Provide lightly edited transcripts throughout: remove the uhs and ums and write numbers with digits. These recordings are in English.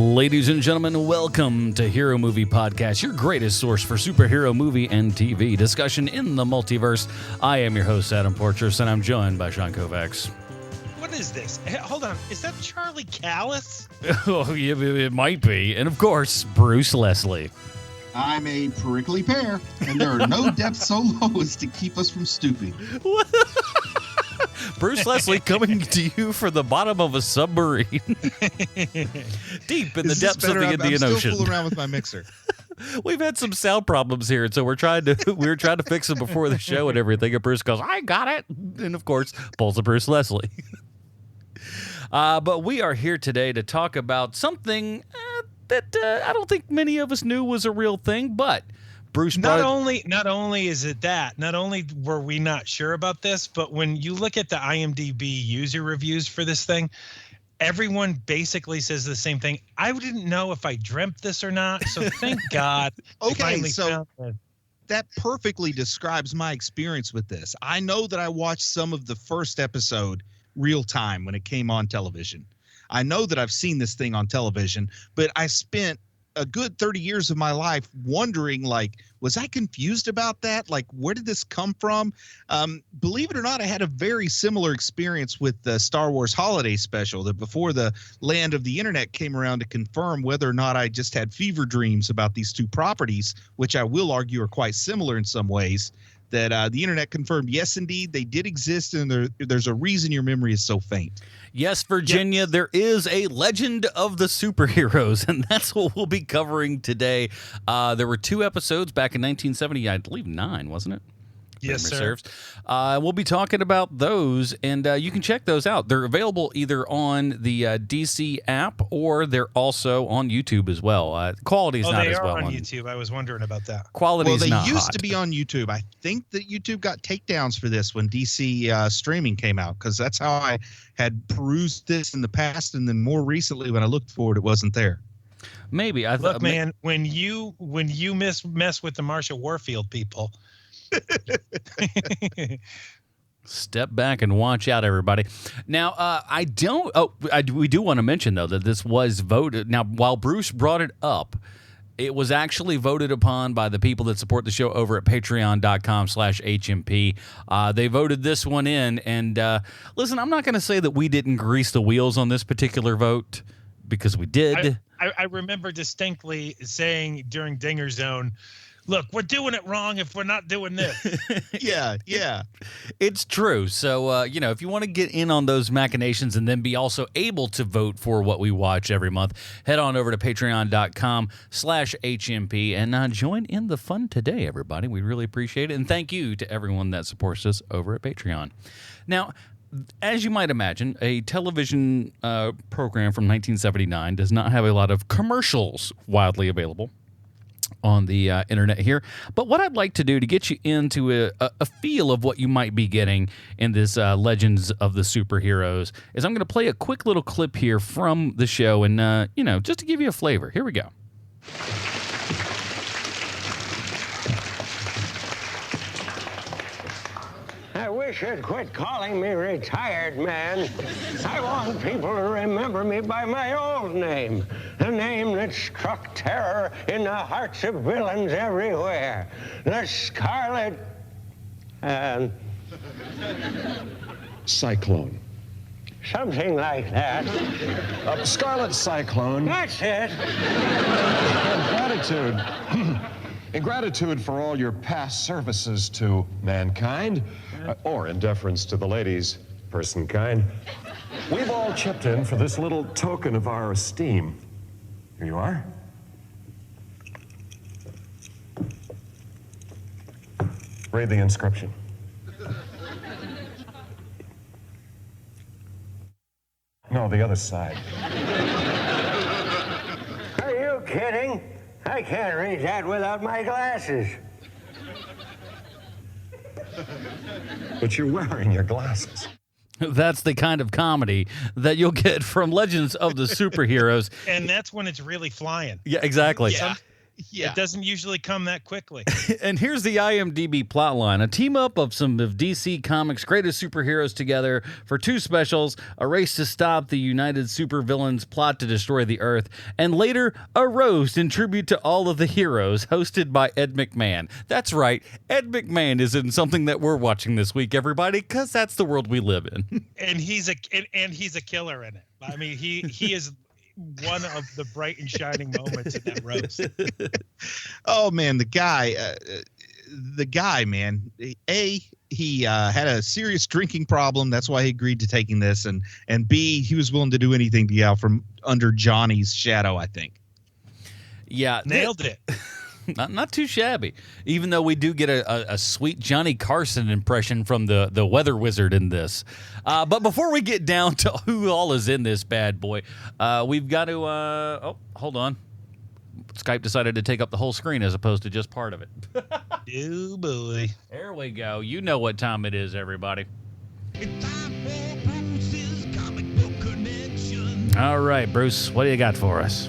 Ladies and gentlemen, welcome to Hero Movie Podcast, your greatest source for superhero movie and TV discussion in the multiverse. I am your host, Adam Portrais, and I'm joined by Sean Koufax. What is this? Hey, hold on. Is that Charlie Callis? Oh, yeah, it might be. And of course, Bruce Leslie. I'm a prickly pear, and there are no depths so low as to keep us from stooping. Bruce Leslie coming to you from the bottom of a submarine. Deep in the depths of the Indian Ocean. I'm still fooling around with my mixer. We've had some sound problems here, and so we were trying to fix them before the show and everything. And Bruce goes, "I got it," and of course, pulls a Bruce Leslie. But we are here today to talk about something that I don't think many of us knew was a real thing, but Bruce. Not only is it that, not only were we not sure about this, but when you look at the IMDb user reviews for this thing, everyone basically says the same thing. I didn't know if I dreamt this or not, so thank God. Okay, so that perfectly describes my experience with this. I know that I watched some of the first episode real time when it came on television. I know that I've seen this thing on television, but I spent a good 30 years of my life wondering, like, was I confused about that? Like, where did this come from? Believe it or not, I had a very similar experience with the Star Wars Holiday Special, that before the land of the internet came around to confirm whether or not I just had fever dreams about these two properties, which I will argue are quite similar in some ways, that the internet confirmed, yes, indeed, they did exist, and there's a reason your memory is so faint. Yes, Virginia, yes. There is a legend of the superheroes, and that's what we'll be covering today. There were 2 episodes back in 1970, I believe 9, wasn't it? Yes, sir. We'll be talking about those, and you can check those out. They're available either on the DC app, or they're also on YouTube as well. Quality's not as well on YouTube. I was wondering about that. Quality's not Well, they used hot. to be on YouTube. I think that YouTube got takedowns for this when DC streaming came out, because that's how I had perused this in the past, and then more recently when I looked for it, it wasn't there. Maybe. Look, man, when you mess with the Marshall Warfield people, step back and watch out, everybody. Now, we do want to mention, though, that this was voted. Now, while Bruce brought it up, it was actually voted upon by the people that support the show over at patreon.com/HMP. They voted this one in. And listen, I'm not going to say that we didn't grease the wheels on this particular vote, because we did. I remember distinctly saying during Dinger Zone, look, we're doing it wrong if we're not doing this. Yeah. It's true. So, if you want to get in on those machinations and then be also able to vote for what we watch every month, head on over to patreon.com/HMP and join in the fun today, everybody. We really appreciate it. And thank you to everyone that supports us over at Patreon. Now, as you might imagine, a television program from 1979 does not have a lot of commercials widely available on the internet here. But what I'd like to do to get you into a feel of what you might be getting in this Legends of the Superheroes is I'm going to play a quick little clip here from the show, and, just to give you a flavor. Here we go. I wish you'd quit calling me retired man. I want people to remember me by my old name, a name that struck terror in the hearts of villains everywhere. The Scarlet... Cyclone. something like that. Scarlet Cyclone. That's it. In gratitude for all your past services to mankind, or in deference to the ladies, person kind, we've all chipped in for this little token of our esteem. Here you are. Read the inscription. No, the other side. Are you kidding? I can't read that without my glasses. But you're wearing your glasses. That's the kind of comedy that you'll get from Legends of the Superheroes. And that's when it's really flying. Yeah, exactly. Yeah. It doesn't usually come that quickly. And here's the IMDb plotline. A team up of some of DC Comics' greatest superheroes together for 2 specials, a race to stop the United Supervillains' plot to destroy the Earth, and later, a roast in tribute to all of the heroes, hosted by Ed McMahon. That's right, Ed McMahon is in something that we're watching this week, everybody, because that's the world we live in. And he's a killer in it. I mean, he is one of the bright and shining moments in that roast. Oh man, the guy, man. He had a serious drinking problem. That's why he agreed to taking this, and B, he was willing to do anything to get out from under Johnny's shadow, I think. Yeah, nailed it. Not too shabby, even though we do get a sweet Johnny Carson impression from the Weather Wizard in this. But before we get down to who all is in this bad boy, we've got to oh, hold on. Skype decided to take up the whole screen as opposed to just part of it. Oh boy. There we go. You know what time it is, everybody. It's time for Bruce's comic book connection. All right, Bruce, what do you got for us?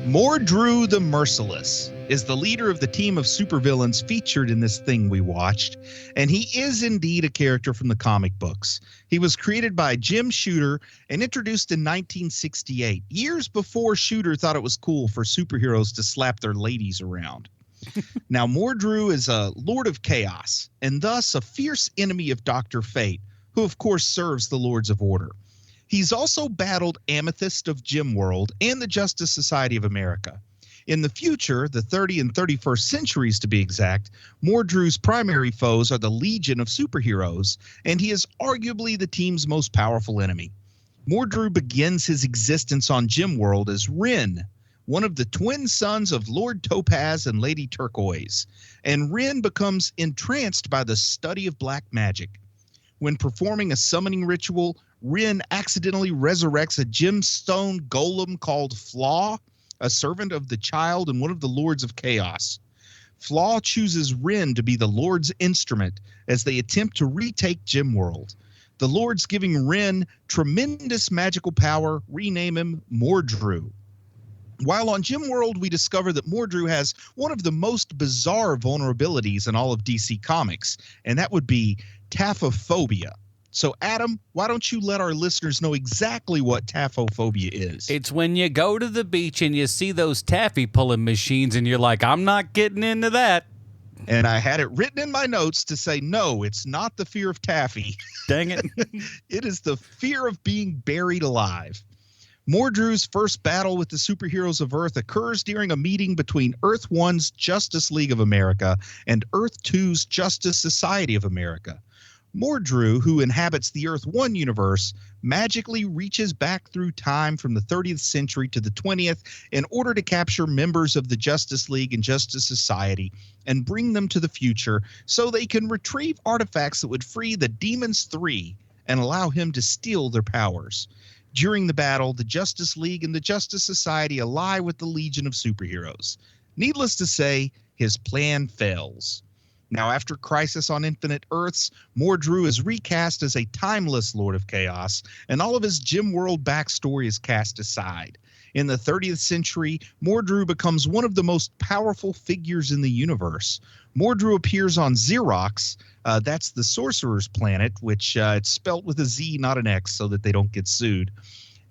Mordru the Merciless is the leader of the team of supervillains featured in this thing we watched, and he is indeed a character from the comic books. He was created by Jim Shooter and introduced in 1968, years before Shooter thought it was cool for superheroes to slap their ladies around. Now, Mordru is a Lord of Chaos, and thus a fierce enemy of Dr. Fate, who of course serves the Lords of Order. He's also battled Amethyst of Gemworld and the Justice Society of America. In the future, the 30 and 31st centuries to be exact, Mordru's primary foes are the Legion of Superheroes, and he is arguably the team's most powerful enemy. Mordru begins his existence on Gemworld as Ren, one of the twin sons of Lord Topaz and Lady Turquoise, and Ren becomes entranced by the study of black magic. When performing a summoning ritual, Ren accidentally resurrects a gemstone golem called Flaw, a servant of the child and one of the Lords of Chaos. Flaw chooses Ren to be the Lord's instrument as they attempt to retake Gemworld. The Lords giving Ren tremendous magical power rename him Mordru. While on Gemworld, we discover that Mordru has one of the most bizarre vulnerabilities in all of DC Comics, and that would be taphophobia. So, Adam, why don't you let our listeners know exactly what taphophobia is? It's when you go to the beach and you see those taffy pulling machines and you're like, I'm not getting into that. And I had it written in my notes to say, no, it's not the fear of taffy. Dang it. It is the fear of being buried alive. Mordru's first battle with the superheroes of Earth occurs during a meeting between Earth 1's Justice League of America and Earth 2's Justice Society of America. Mordru, who inhabits the Earth 1 universe, magically reaches back through time from the 30th century to the 20th in order to capture members of the Justice League and Justice Society and bring them to the future so they can retrieve artifacts that would free the Demons 3 and allow him to steal their powers. During the battle, the Justice League and the Justice Society ally with the Legion of Superheroes. Needless to say, his plan fails. Now, after Crisis on Infinite Earths, Mordru is recast as a timeless Lord of Chaos, and all of his Gemworld backstory is cast aside. In the 30th century, Mordru becomes one of the most powerful figures in the universe. Mordru appears on Xerox, that's the Sorcerer's Planet, which it's spelt with a Z, not an X, so that they don't get sued.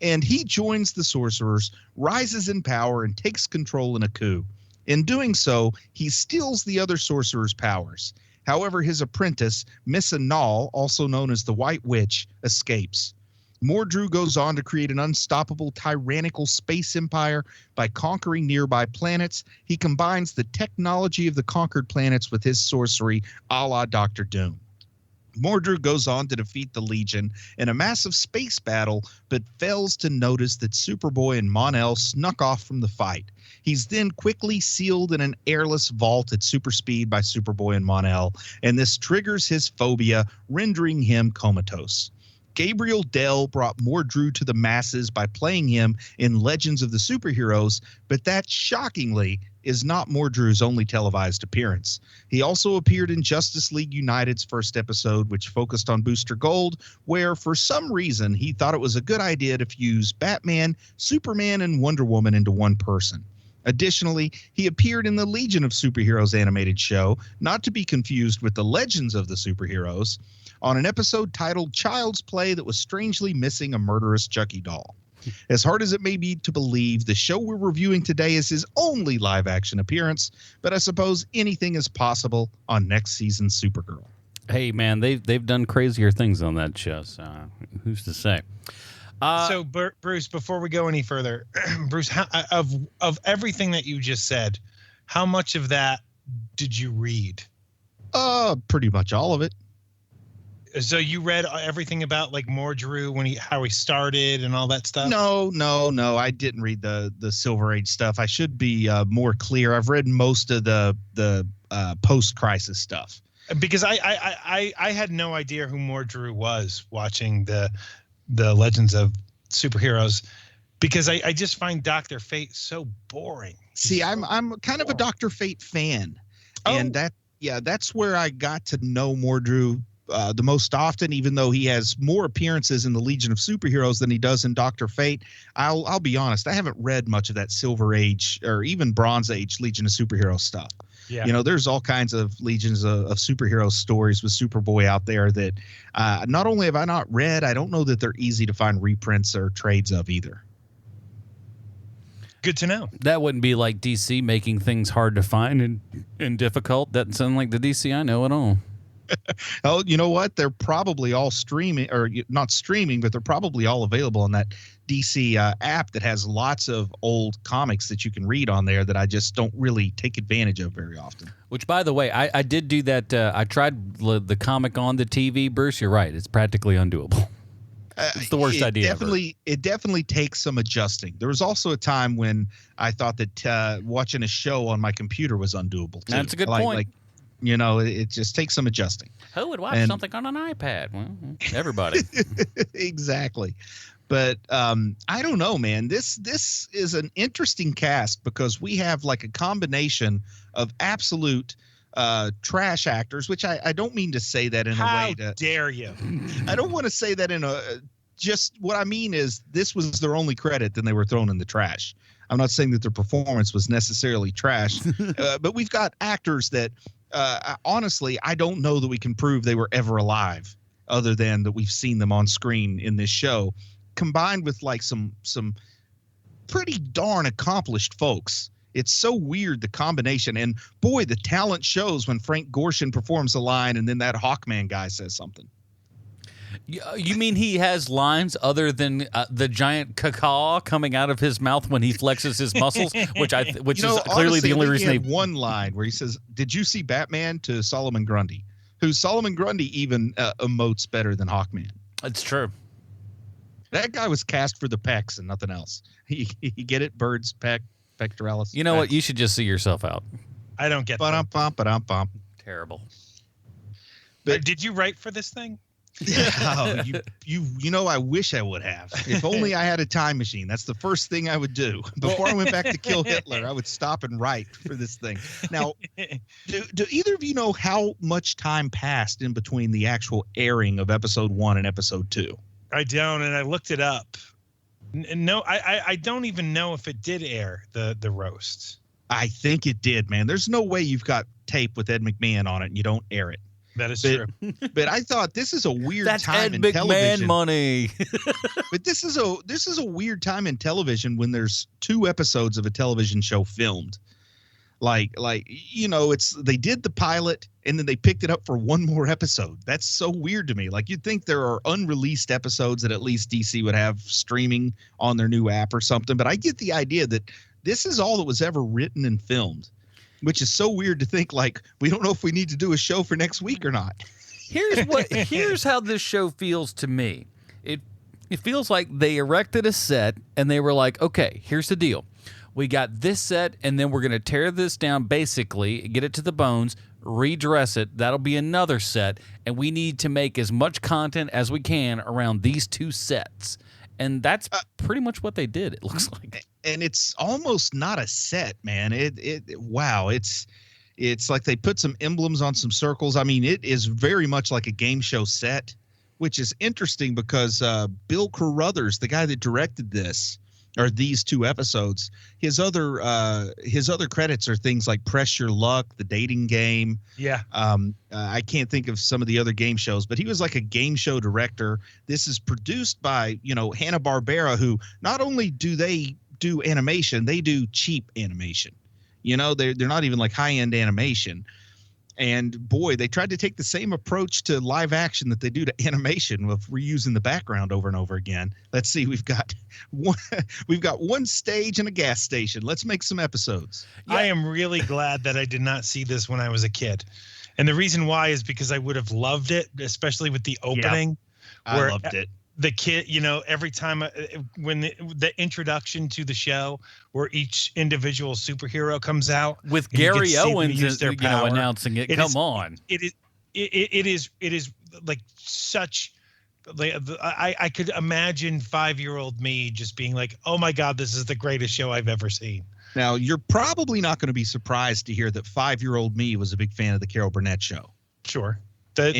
And he joins the Sorcerers, rises in power, and takes control in a coup. In doing so, he steals the other sorcerer's powers. However, his apprentice, Miss Anal, also known as the White Witch, escapes. Mordru goes on to create an unstoppable tyrannical space empire by conquering nearby planets. He combines the technology of the conquered planets with his sorcery, a la Dr. Doom. Mordru goes on to defeat the Legion in a massive space battle, but fails to notice that Superboy and Mon-El snuck off from the fight. He's then quickly sealed in an airless vault at super speed by Superboy and Mon-El, and this triggers his phobia, rendering him comatose. Gabriel Dell brought Mordru to the masses by playing him in Legends of the Superheroes, but that, shockingly, is not Mordru's only televised appearance. He also appeared in Justice League United's first episode, which focused on Booster Gold, where, for some reason, he thought it was a good idea to fuse Batman, Superman, and Wonder Woman into one person. Additionally, he appeared in the Legion of Superheroes animated show, not to be confused with the Legends of the Superheroes, on an episode titled Child's Play that was strangely missing a murderous Chucky doll. As hard as it may be to believe, the show we're reviewing today is his only live-action appearance, but I suppose anything is possible on next season's Supergirl. Hey, man, they've done crazier things on that show, so who's to say? So, Bruce, before we go any further, Bruce, of everything that you just said, how much of that did you read? Pretty much all of it. So you read everything about like Mordru how he started and all that stuff? No. I didn't read the Silver Age stuff. I should be more clear. I've read most of the post-crisis stuff. Because I had no idea who Mordru was watching the Legends of Superheroes, because I just find Dr. Fate so boring. See, I'm kind of a Dr. Fate fan, and that's where I got to know Mordru the most often, even though he has more appearances in the Legion of Superheroes than he does in Dr. Fate. I'll be honest, I haven't read much of that Silver Age or even Bronze Age Legion of Superheroes stuff. Yeah. You know, there's all kinds of Legions of superhero stories with Superboy out there that not only have I not read, I don't know that they're easy to find reprints or trades of either. Good to know. That wouldn't be like DC making things hard to find and difficult. That doesn't sound like the DC I know at all. Oh, you know what? They're probably all streaming, or not streaming, but they're probably all available on that DC app that has lots of old comics that you can read on there that I just don't really take advantage of very often. Which, by the way, I did do that. I tried the comic on the TV. Bruce, you're right. It's practically undoable. It's the worst idea ever. It definitely takes some adjusting. There was also a time when I thought that watching a show on my computer was undoable too. That's a good point. Like, you know, it just takes some adjusting. Who would watch something on an iPad? Well, everybody. Exactly. But I don't know, man. This is an interesting cast because we have like a combination of absolute trash actors, which I don't mean to say that in a way to... How dare you? I don't want to say that in a... Just what I mean is this was their only credit, then they were thrown in the trash. I'm not saying that their performance was necessarily trash, but we've got actors that... honestly, I don't know that we can prove they were ever alive other than that we've seen them on screen in this show, combined with like some pretty darn accomplished folks. It's so weird, the combination. And boy, the talent shows when Frank Gorshin performs a line and then that Hawkman guy says something. You mean he has lines other than the giant cacaw coming out of his mouth when he flexes his muscles, which is clearly honestly, the only reason he had one line where he says, "Did you see Batman?" to Solomon Grundy, who Solomon Grundy even emotes better than Hawkman. It's true. That guy was cast for the pecs and nothing else. He get it? Birds, pectoralis. You know what? You should just see yourself out. I don't get that. Ba-dum-bum. Terrible. But did you write for this thing? Oh, you know, I wish I would have. If only I had a time machine. That's the first thing I would do. Before I went back to kill Hitler, I would stop and write for this thing. Now, do either of you know how much time passed in between the actual airing of episode 1 and episode 2? I don't, and I looked it up. No, I don't even know if it did air the roast. I think it did, man. There's no way you've got tape with Ed McMahon on it and you don't air it. That is true. But I thought this is a weird That's time Ed in McMahon television. money. But this is a weird time in television when there's 2 episodes of a television show filmed. Like you know, they did the pilot and then they picked it up for one more episode. That's so weird to me. Like, you'd think there are unreleased episodes that at least DC would have streaming on their new app or something. But I get the idea that this is all that was ever written and filmed, which is so weird to think, like, we don't know if we need to do a show for next week or not. Here's how this show feels to me. It feels like they erected a set and they were like, okay, here's the deal. We got this set and then we're going to tear this down, basically, get it to the bones, redress it. That'll be another set. And we need to make as much content as we can around these 2 sets. And that's pretty much what they did, it looks like. And it's almost not a set, man. Wow. It's like they put some emblems on some circles. I mean, it is very much like a game show set, which is interesting because Bill Carruthers, the guy that directed this, or these 2 episodes. His other credits are things like Press Your Luck, The Dating Game. Yeah. I can't think of some of the other game shows, but he was like a game show director. This is produced by, Hanna-Barbera, who not only do they do animation, they do cheap animation. They're not even like high-end animation. And boy, they tried to take the same approach to live action that they do to animation with reusing the background over and over again. Let's see, we've got one stage and a gas station. Let's make some episodes. I am really glad that I did not see this when I was a kid. And the reason why is because I would have loved it, especially with the opening. Yeah, I loved it. The kid, every time when the introduction to the show where each individual superhero comes out with Gary Owens, power, announcing it. Come on. It is like such. Like, I could imagine 5-year-old me just being like, "Oh my God, this is the greatest show I've ever seen." Now, you're probably not going to be surprised to hear that 5-year-old me was a big fan of the Carol Burnett show. Sure. The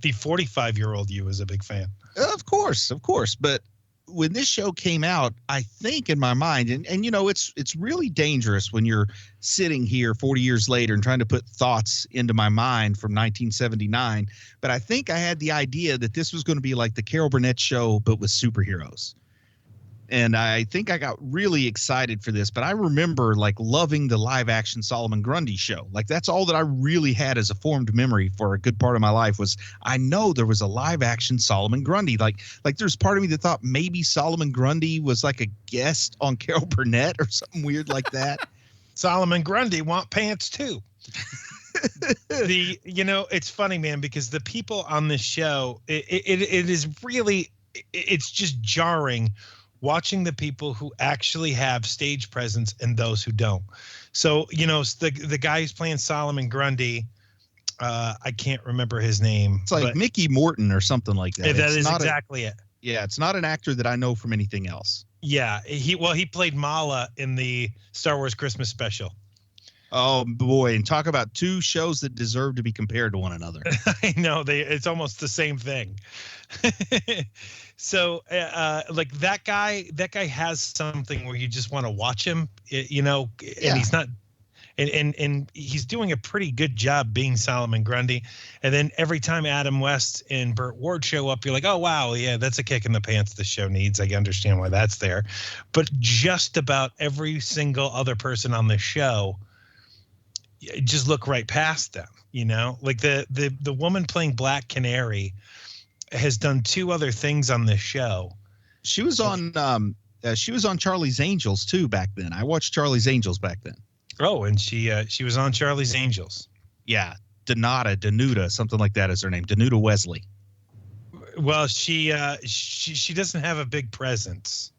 45-year-old you is a big fan. Of course. But when this show came out, I think in my mind, and it's really dangerous when you're sitting here 40 years later and trying to put thoughts into my mind from 1979. But I think I had the idea that this was going to be like the Carol Burnett show, but with superheroes. And I think I got really excited for this, but I remember like loving the live action Solomon Grundy show. Like that's all that I really had as a formed memory for a good part of my life was I know there was a live action Solomon Grundy. Like there's part of me that thought maybe Solomon Grundy was like a guest on Carol Burnett or something weird like that. Solomon Grundy want pants too. It's funny, man, because the people on this show, it is really, it's just jarring watching the people who actually have stage presence and those who don't. So, the guy who's playing Solomon Grundy, I can't remember his name. It's like Mickey Morton or something like that. That is exactly it. Yeah, it's not an actor that I know from anything else. Yeah, he played Mala in the Star Wars Christmas special. Oh boy, and talk about 2 shows that deserve to be compared to one another. I know, it's almost the same thing. So, like that guy has something where you just want to watch him, and he's not, and he's doing a pretty good job being Solomon Grundy. And then every time Adam West and Burt Ward show up, you're like, oh wow, yeah, that's a kick in the pants the show needs. I understand why that's there. But just about every single other person on the show, just look right past them. Like the woman playing Black Canary has done 2 other things on this show. She was on Charlie's Angels too back then. I watched Charlie's Angels back then. Oh, and she was on Charlie's Angels. Yeah, Danuta, something like that is her name. Danuta Wesley. Well, she doesn't have a big presence.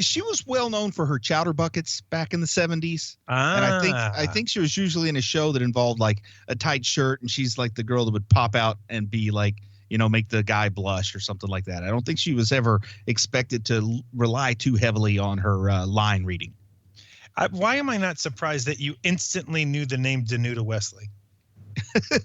She was well known for her chowder buckets back in the 70s. And I think she was usually in a show that involved like a tight shirt, and she's like the girl that would pop out and be like, make the guy blush or something like that. I don't think she was ever expected to rely too heavily on her line reading. Why am I not surprised that you instantly knew the name Danuta Wesley?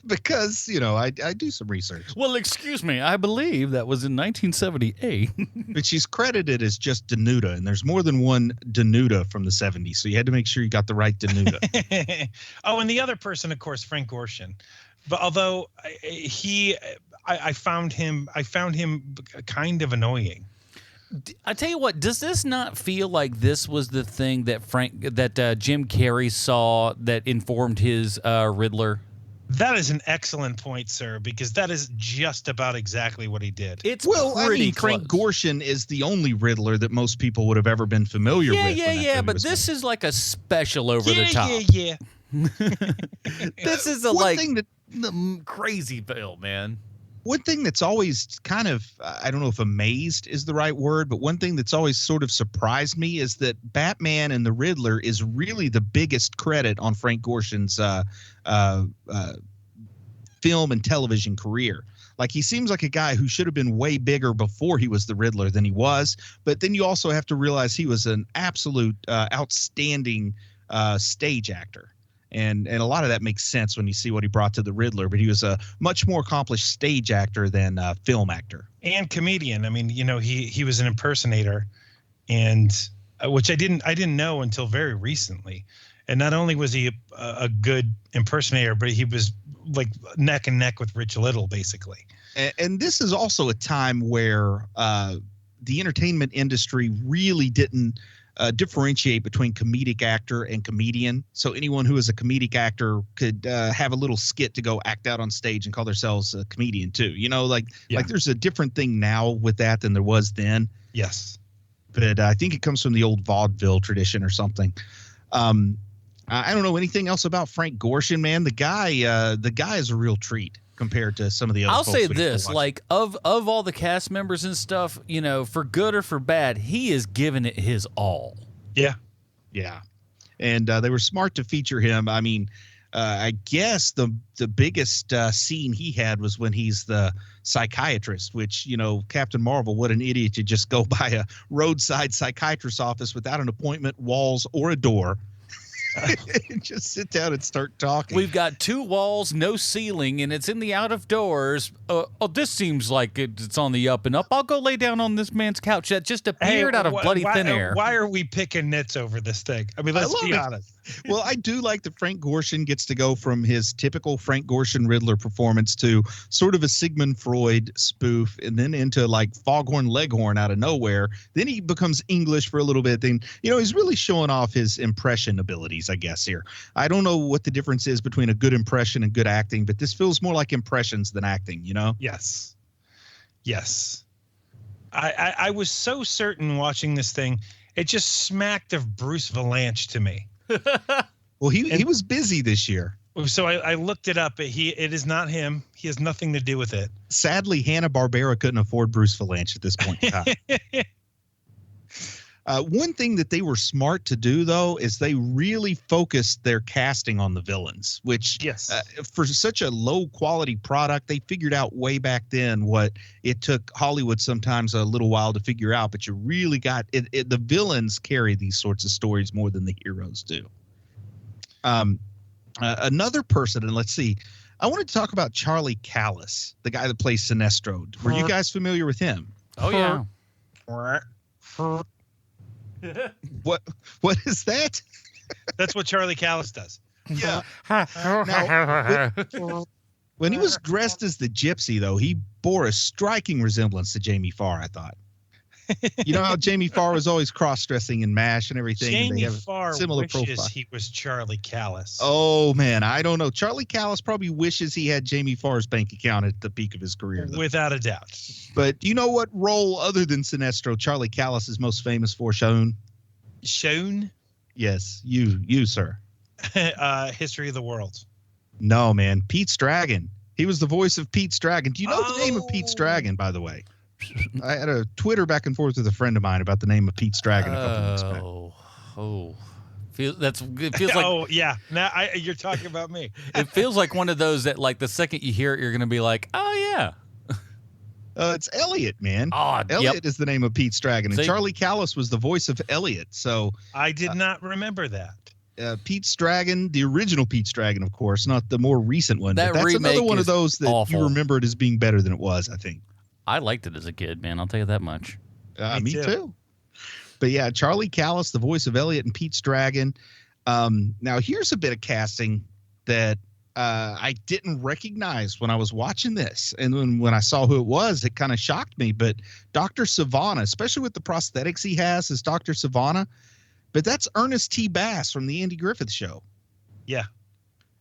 Because, I do some research. Well, excuse me. I believe that was in 1978. But she's credited as just Danuta, and there's more than one Danuta from the 70s, so you had to make sure you got the right Danuta. Oh, and the other person, of course, Frank Gorshin. But although I found him kind of annoying. I tell you what, does this not feel like this was the thing that Jim Carrey saw that informed his Riddler? That is an excellent point, sir, because that is just about exactly what he did. It's Frank Gorshin is the only Riddler that most people would have ever been familiar with. Yeah, but this is like a special over the top. Yeah. This is the crazy bill, man. One thing that's always kind of, I don't know if amazed is the right word, but one thing that's always sort of surprised me is that Batman and the Riddler is really the biggest credit on Frank Gorshin's film and television career. Like, he seems like a guy who should have been way bigger before he was the Riddler than he was. But then you also have to realize he was an absolute outstanding stage actor. And a lot of that makes sense when you see what he brought to the Riddler. But he was a much more accomplished stage actor than film actor. And comedian. I mean, he was an impersonator. and which I didn't know until very recently. And not only was he a good impersonator, but he was like neck and neck with Rich Little, basically. And this is also a time where the entertainment industry really didn't differentiate between comedic actor and comedian. So anyone who is a comedic actor could have a little skit to go act out on stage and call themselves a comedian too. You know, like there's a different thing now with that than there was then. Yes. But I think it comes from the old vaudeville tradition or something. I don't know anything else about Frank Gorshin, man. The guy is a real treat compared to some of the other I'll folks say we this, watch. like of all the cast members and stuff, you know, for good or for bad, he is giving it his all. Yeah. Yeah. And they were smart to feature him. I mean, I guess the biggest scene he had was when he's the psychiatrist, which, you know, Captain Marvel, what an idiot to just go by a roadside psychiatrist's office without an appointment, walls, or a door. And just sit down and start talking. We've got 2 walls, no ceiling, and it's in the out of doors. This seems like it's on the up and up. I'll go lay down on this man's couch that just appeared out of bloody thin air. Why are we picking nits over this thing? I mean, let's be honest. Well, I do like that Frank Gorshin gets to go from his typical Frank Gorshin Riddler performance to sort of a Sigmund Freud spoof, and then into like Foghorn Leghorn out of nowhere. Then he becomes English for a little bit. Then, you know, he's really showing off his impression abilities, I guess, here. I don't know what the difference is between a good impression and good acting, but this feels more like impressions than acting, you know? Yes. I was so certain watching this thing. It just smacked of Bruce Valanche to me. Well, he was busy this year. So I looked it up. It is not him. He has nothing to do with it. Sadly, Hanna-Barbera couldn't afford Bruce Valanche at this point in time. One thing that they were smart to do, though, is they really focused their casting on the villains, which for such a low-quality product, they figured out way back then what it took Hollywood sometimes a little while to figure out, but you really got it. The villains carry these sorts of stories more than the heroes do. Another person, and let's see, I wanted to talk about Charlie Callis, the guy that plays Sinestro. Were you guys familiar with him? Oh, yeah. What is that? That's what Charlie Callis does. Yeah. Now, when he was dressed as the gypsy, though, he bore a striking resemblance to Jamie Farr, I thought. You know how Jamie Farr was always cross-dressing in MASH and everything? Jamie and Farr similar wishes profile. he was Charlie Callis. Oh, man, I don't know. Charlie Callis probably wishes he had Jamie Farr's bank account at the peak of his career, though. Without a doubt. But do you know what role other than Sinestro Charlie Callis is most famous for, Sean? Shown? Yes, you, sir. History of the World. No, man. Pete's Dragon. He was the voice of Pete's Dragon. Do you know the name of Pete's Dragon, by the way? I had a Twitter back and forth with a friend of mine about the name of Pete's Dragon a couple months back. It feels like. Oh, yeah. Now you're talking about me. It feels like one of those that, like, the second you hear it, you're going to be like, oh, yeah. It's Elliot, man. Oh, Elliot is the name of Pete's Dragon, and See? Charlie Callis was the voice of Elliot. So I did not remember that. Pete's Dragon, the original Pete's Dragon, of course, not the more recent one. That but that's remake another one of is those that awful. you remember it as being better than it was, I think. I liked it as a kid, man. I'll tell you that much. Me too. But yeah, Charlie Callis, the voice of Elliot and Pete's Dragon. Now, here's a bit of casting that I didn't recognize when I was watching this. And when I saw who it was, it kind of shocked me. But Dr. Savannah, especially with the prosthetics he has as Dr. Savannah, but that's Ernest T. Bass from the Andy Griffith Show. Yeah.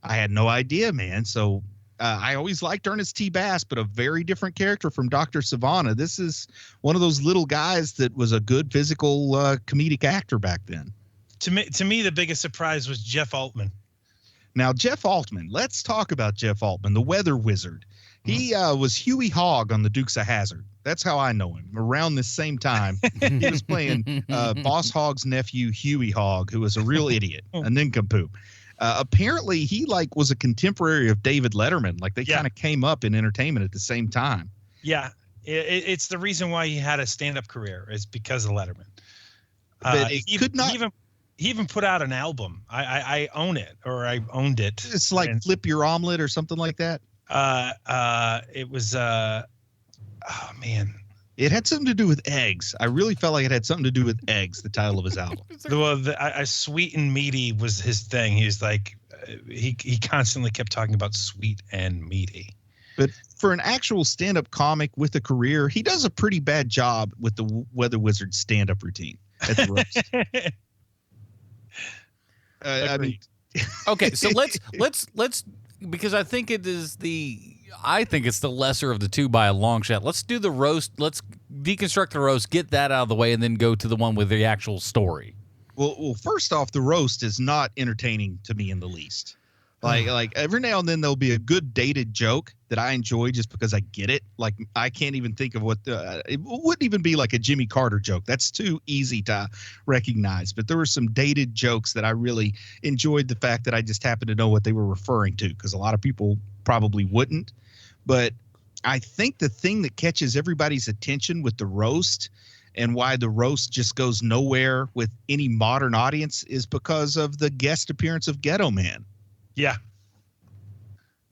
I had no idea, man. So I always liked Ernest T. Bass, but a very different character from Dr. Savannah. This is one of those little guys that was a good physical comedic actor back then. To me, the biggest surprise was Jeff Altman. Now, Jeff Altman, let's talk about Jeff Altman, the weather wizard. He was Huey Hogg on the Dukes of Hazzard. That's how I know him. Around this same time, he was playing Boss Hogg's nephew, Huey Hogg, who was a real idiot, a nincompoop. Apparently, he was a contemporary of David Letterman. Like they kind of came up in entertainment at the same time. Yeah, it's the reason why he had a stand-up career is because of Letterman. But he could not. He even put out an album. I own it, or I owned it. It's like Flip Your Omelet or something like that. It was. Oh man, It had something to do with eggs. I really felt like it had something to do with eggs, the title of his album. Well, sweet and meaty was his thing. He was like, he constantly kept talking about sweet and meaty. But for an actual stand-up comic with a career, he does a pretty bad job with the Weather Wizard stand-up routine at the roast. I mean, okay, so let's because I think it's the lesser of the two by a long shot. Let's do the roast. Let's deconstruct the roast, get that out of the way, and then go to the one with the actual story. Well, first off, the roast is not entertaining to me in the least. Like every now and then there'll be a good dated joke that I enjoy just because I get it. Like I can't even think of it wouldn't even be like a Jimmy Carter joke. That's too easy to recognize. But there were some dated jokes that I really enjoyed the fact that I just happened to know what they were referring to, because a lot of people probably wouldn't. But I think the thing that catches everybody's attention with the roast and why the roast just goes nowhere with any modern audience is because of the guest appearance of Ghetto Man. Yeah.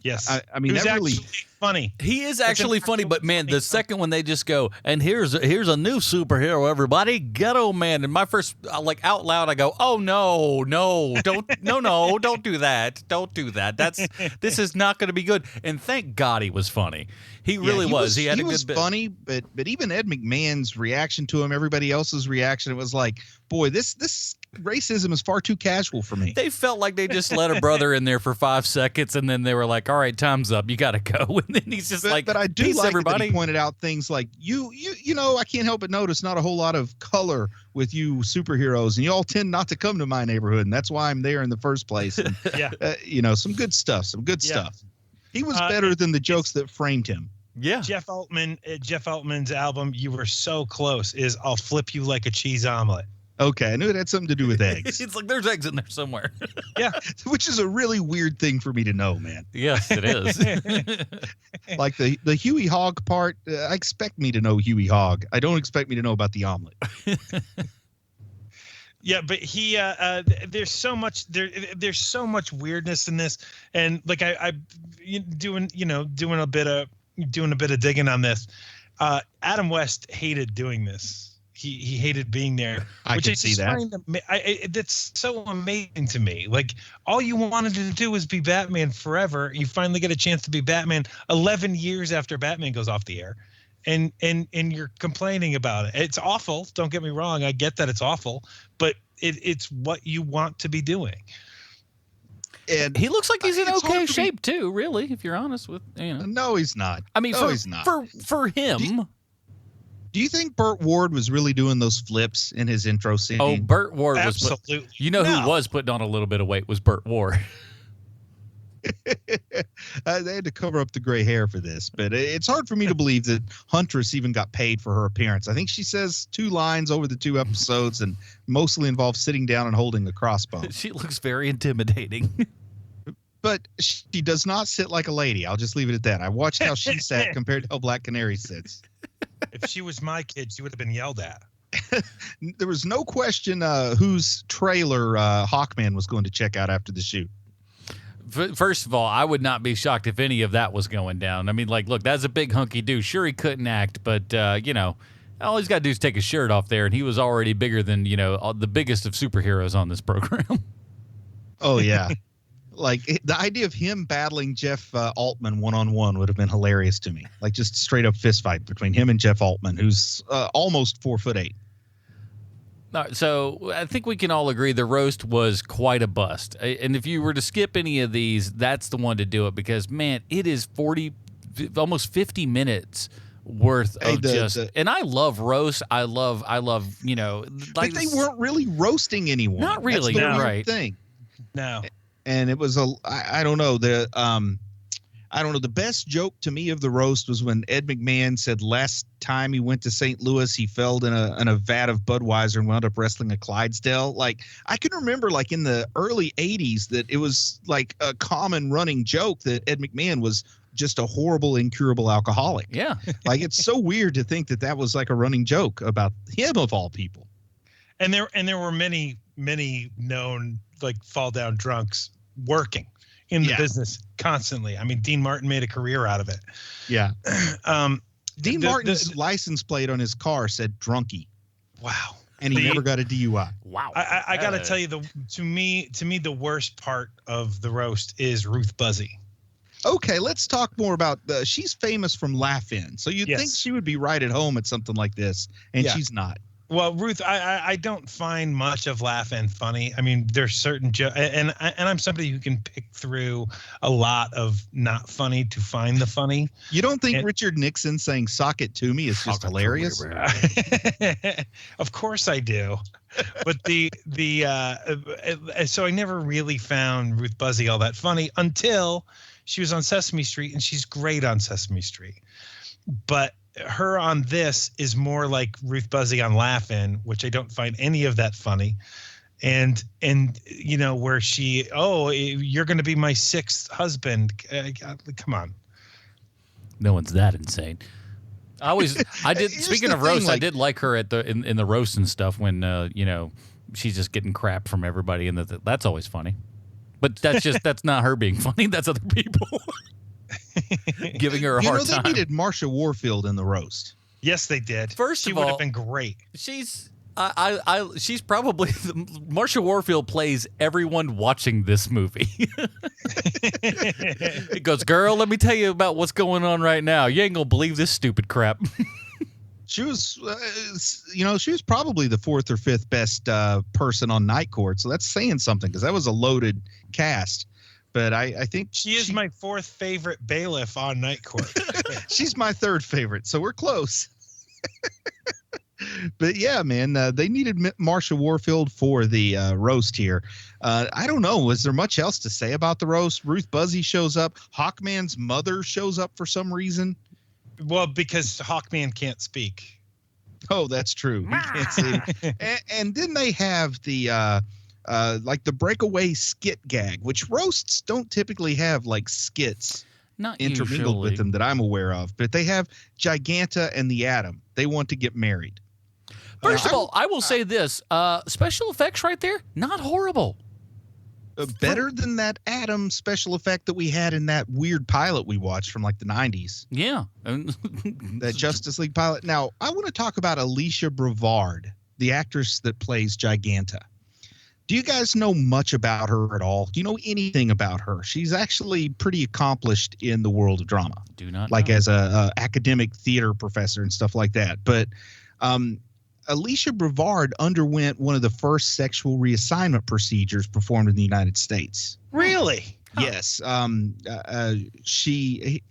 Yes. I mean, that really funny. He is actually funny, but man, the second when they just go, and here's a new superhero, everybody, Ghetto Man. And my first, like out loud, I go, oh no, don't do that. Don't do that. This is not going to be good. And thank God he was funny. He really was. He had a good bit. Funny, but even Ed McMahon's reaction to him, everybody else's reaction, it was like, boy, this racism is far too casual for me. They felt like they just let a brother in there for 5 seconds, and then they were like, all right, time's up. You got to go. And then he's just but I do like that he pointed out things like, you know, I can't help but notice not a whole lot of color with you superheroes, and you all tend not to come to my neighborhood, and that's why I'm there in the first place. And, some good stuff, stuff. He was better than the jokes that framed him. Yeah. Jeff Altman's album, You Were So Close, is I'll Flip You Like a Cheese Omelet. Okay, I knew it had something to do with eggs. It's like there's eggs in there somewhere. Yeah, which is a really weird thing for me to know, man. Yes, it is. Like the Huey Hogg part, I expect me to know Huey Hogg. I don't expect me to know about the omelet. Yeah, but he there's so much weirdness in this, and like I doing a bit of digging on this. Adam West hated doing this. He hated being there. I can see that. That's so amazing to me. Like, all you wanted to do was be Batman forever. You finally get a chance to be Batman 11 years after Batman goes off the air. And you're complaining about it. It's awful. Don't get me wrong. I get that it's awful, but it's what you want to be doing. And he looks like he's in okay shape too, really, if you're honest with, No, he's not. I mean, he's not. For him. Do you think Burt Ward was really doing those flips in his intro scene? Oh, Burt Ward absolutely. was. Who was putting on a little bit of weight was Burt Ward. They had to cover up the gray hair for this, but it's hard for me to believe that Huntress even got paid for her appearance. I think she says 2 lines over the 2 episodes and mostly involves sitting down and holding a crossbow. She looks very intimidating. But she does not sit like a lady. I'll just leave it at that. I watched how she sat compared to how Black Canary sits. If she was my kid, she would have been yelled at. There was no question whose trailer Hawkman was going to check out after the shoot. First of all, I would not be shocked if any of that was going down. I mean, like, look, that's a big hunky dude. Sure, he couldn't act, but, all he's got to do is take his shirt off there, and he was already bigger than, the biggest of superheroes on this program. Oh, yeah. Like, the idea of him battling Jeff Altman one-on-one would have been hilarious to me. Like, just straight up fist fight between him and Jeff Altman, who's almost 4'8". So I think we can all agree the roast was quite a bust. And if you were to skip any of these, that's the one to do it because, man, it is almost 50 minutes worth of and I love roast. I love, like, but they weren't really roasting anyone. Not really. That's the right. thing. No. And it was I don't know, the best joke to me of the roast was when Ed McMahon said last time he went to St. Louis, he fell in a vat of Budweiser and wound up wrestling a Clydesdale. Like, I can remember, like, in the early 80s that it was like a common running joke that Ed McMahon was just a horrible, incurable alcoholic. Yeah. Like, it's so weird to think that was like a running joke about him of all people. And there were many known, like, fall down drunks working in the business constantly. I mean, Dean Martin made a career out of it. Yeah. Dean Martin's license plate on his car said drunkie. Wow. And he never got a DUI. Wow. I got to tell you, to me, the worst part of the roast is Ruth Buzzzzi. Okay, let's talk more about she's famous from Laugh In. So you'd think she would be right at home at something like this, and she's not. Well, Ruth, I don't find much of Laugh In funny. I mean, there's certain and I'm somebody who can pick through a lot of not funny to find the funny. You don't think Richard Nixon saying "sock it to me" is just hilarious? Of course I do. But so I never really found Ruth Buzzzzi all that funny until she was on Sesame Street, and she's great on Sesame Street. But her on this is more like Ruth Buzzzzi on Laugh-In, which I don't find any of that funny. And you know, where you're going to be my sixth husband. Come on. No one's that insane. Speaking of roast, I did like her at in the roast and stuff when you know, she's just getting crap from everybody, and that's always funny. But that's not her being funny. That's other people giving her a hard time. They needed Marsha Warfield in the roast. Yes, they did. She would have been great. She's probably Marsha Warfield plays everyone watching this movie. It goes, girl, let me tell you about what's going on right now. You ain't gonna believe this stupid crap. She was, she was probably the fourth or fifth best person on Night Court. So that's saying something, because that was a loaded cast. But I think she is my fourth favorite bailiff on Night Court. She's my third favorite, so we're close. But yeah, man, they needed Marsha Warfield for the roast here. I don't know. Was there much else to say about the roast? Ruth Buzzzzi shows up. Hawkman's mother shows up for some reason. Well, because Hawkman can't speak. Oh, that's true. He can't see. And then they have the like the breakaway skit gag, which roasts don't typically have like skits intermingled with them that I'm aware of. But they have Giganta and the Atom. They want to get married. First of all, I will say this. Special effects right there, not horrible. Better than that Atom special effect that we had in that weird pilot we watched from like the 90s. Yeah. That Justice League pilot. Now, I want to talk about Alicia Brevard, the actress that plays Giganta. Do you guys know much about her at all? Do you know anything about her? She's actually pretty accomplished in the world of drama. Do not like know. As a academic theater professor and stuff like that. But Alicia Brevard underwent one of the first sexual reassignment procedures performed in the United States. Really? Yes.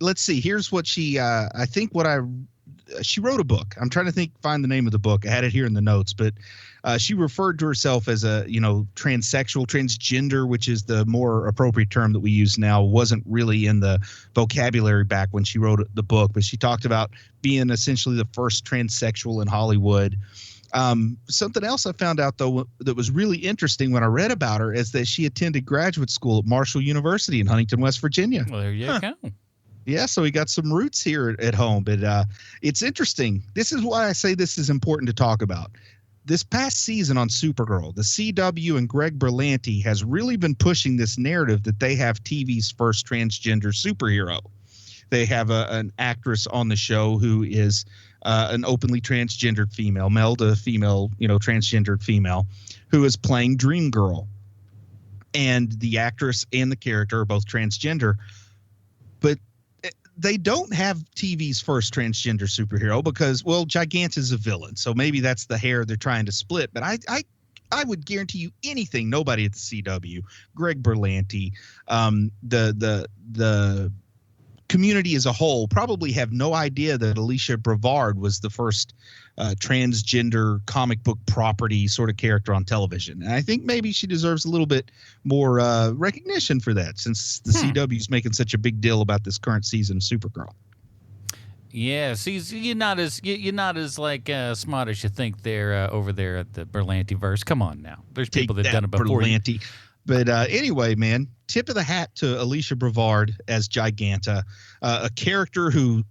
Let's see. Here's what she wrote a book. I'm trying to find the name of the book. I had it here in the notes, but she referred to herself as a, transsexual, transgender, which is the more appropriate term that we use now. Wasn't really in the vocabulary back when she wrote the book, but she talked about being essentially the first transsexual in Hollywood. Something else I found out, though, that was really interesting when I read about her is that she attended graduate school at Marshall University in Huntington, West Virginia. Well, there you go. Yeah, so we got some roots here at home, but it's interesting. This is why I say this is important to talk about. This past season on Supergirl, the CW and Greg Berlanti has really been pushing this narrative that they have TV's first transgender superhero. They have an actress on the show who is an openly transgendered female, male to female, transgendered female, who is playing Dream Girl. And the actress and the character are both transgender. But they don't have TV's first transgender superhero because, well, Giganta's a villain. So maybe that's the hair they're trying to split. But I would guarantee you anything, nobody at the CW, Greg Berlanti, the community as a whole probably have no idea that Alicia Brevard was the first transgender comic book property sort of character on television. And I think maybe she deserves a little bit more recognition for that, since the CW is making such a big deal about this current season of Supergirl. Yeah, see, you're not as like smart as you think there over there at the Berlantiverse. Come on now, there's people that've done it before. Berlanti. But anyway, man, tip of the hat to Alicia Brevard as Giganta, a character who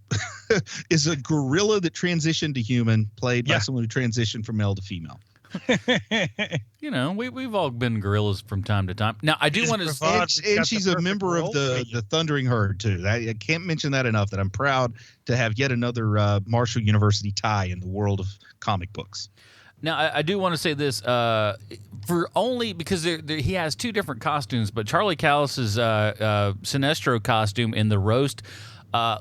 is a gorilla that transitioned to human, played by someone who transitioned from male to female. You know, we've all been gorillas from time to time. Now, I do want to say, And she's a member of the Thundering Herd, too. I can't mention that enough, that I'm proud to have yet another Marshall University tie in the world of comic books. now I do want to say this, for only because he has two different costumes, but Charlie Callis's Sinestro costume in the roast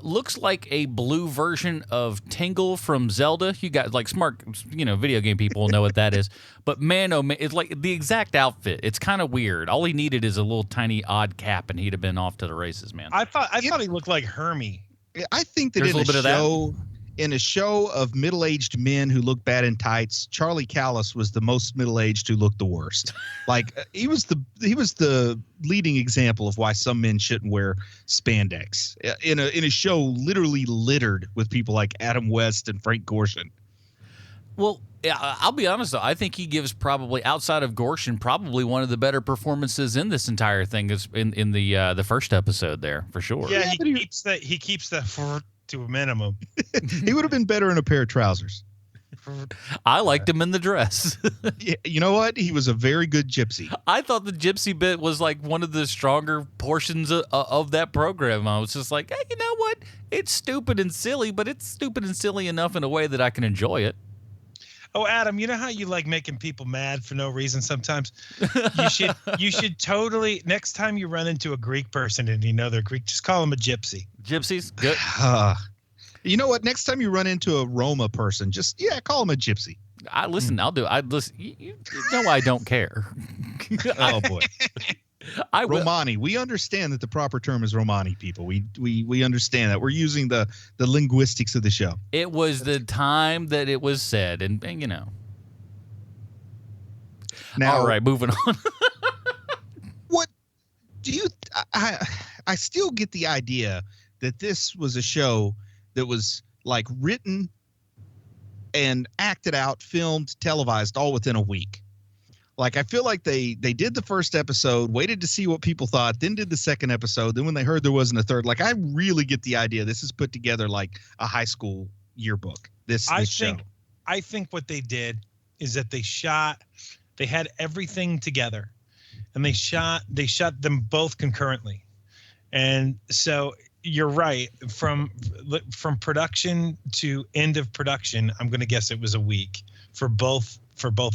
looks like a blue version of Tingle from Zelda. You guys, like smart, video game people know what that is. But man, oh man, it's like the exact outfit. It's kind of weird. All he needed is a little tiny odd cap, and he'd have been off to the races, man. I thought he looked like Hermie. I think that There's a little bit of that. In a show of middle-aged men who look bad in tights, Charlie Callis was the most middle-aged who looked the worst. Like he was the leading example of why some men shouldn't wear spandex in a show literally littered with people like Adam West and Frank Gorshin. Well, yeah, I'll be honest though. I think he gives probably, outside of Gorshin, probably one of the better performances in this entire thing is in the first episode there for sure. Yeah, he keeps that to a minimum. He would have been better in a pair of trousers. I liked him in the dress. Yeah, you know what? He was a very good gypsy. I thought the gypsy bit was like one of the stronger portions of that program. I was just like, hey, you know what? It's stupid and silly, but it's stupid and silly enough in a way that I can enjoy it. Oh, Adam, you know how you like making people mad for no reason sometimes? You should totally, next time you run into a Greek person and you know they're Greek, just call them a gypsy. Gypsies? Good. You know what? Next time you run into a Roma person, just, call them a gypsy. I'll do it. I listen. You know I don't care. Oh, boy. I will. Romani. We understand that the proper term is Romani, people. We understand that. We're using the linguistics of the show. It was the time that it was said, and Now, all right, moving on. What do you? I still get the idea that this was a show that was like written and acted out, filmed, televised all within a week. Like, I feel like they did the first episode, waited to see what people thought, then did the second episode. Then when they heard there wasn't a third, like, I really get the idea this is put together like a high school yearbook. This show. I think what they did is that they had everything together, and they shot them both concurrently. And so you're right, from production to end of production, I'm going to guess it was a week for both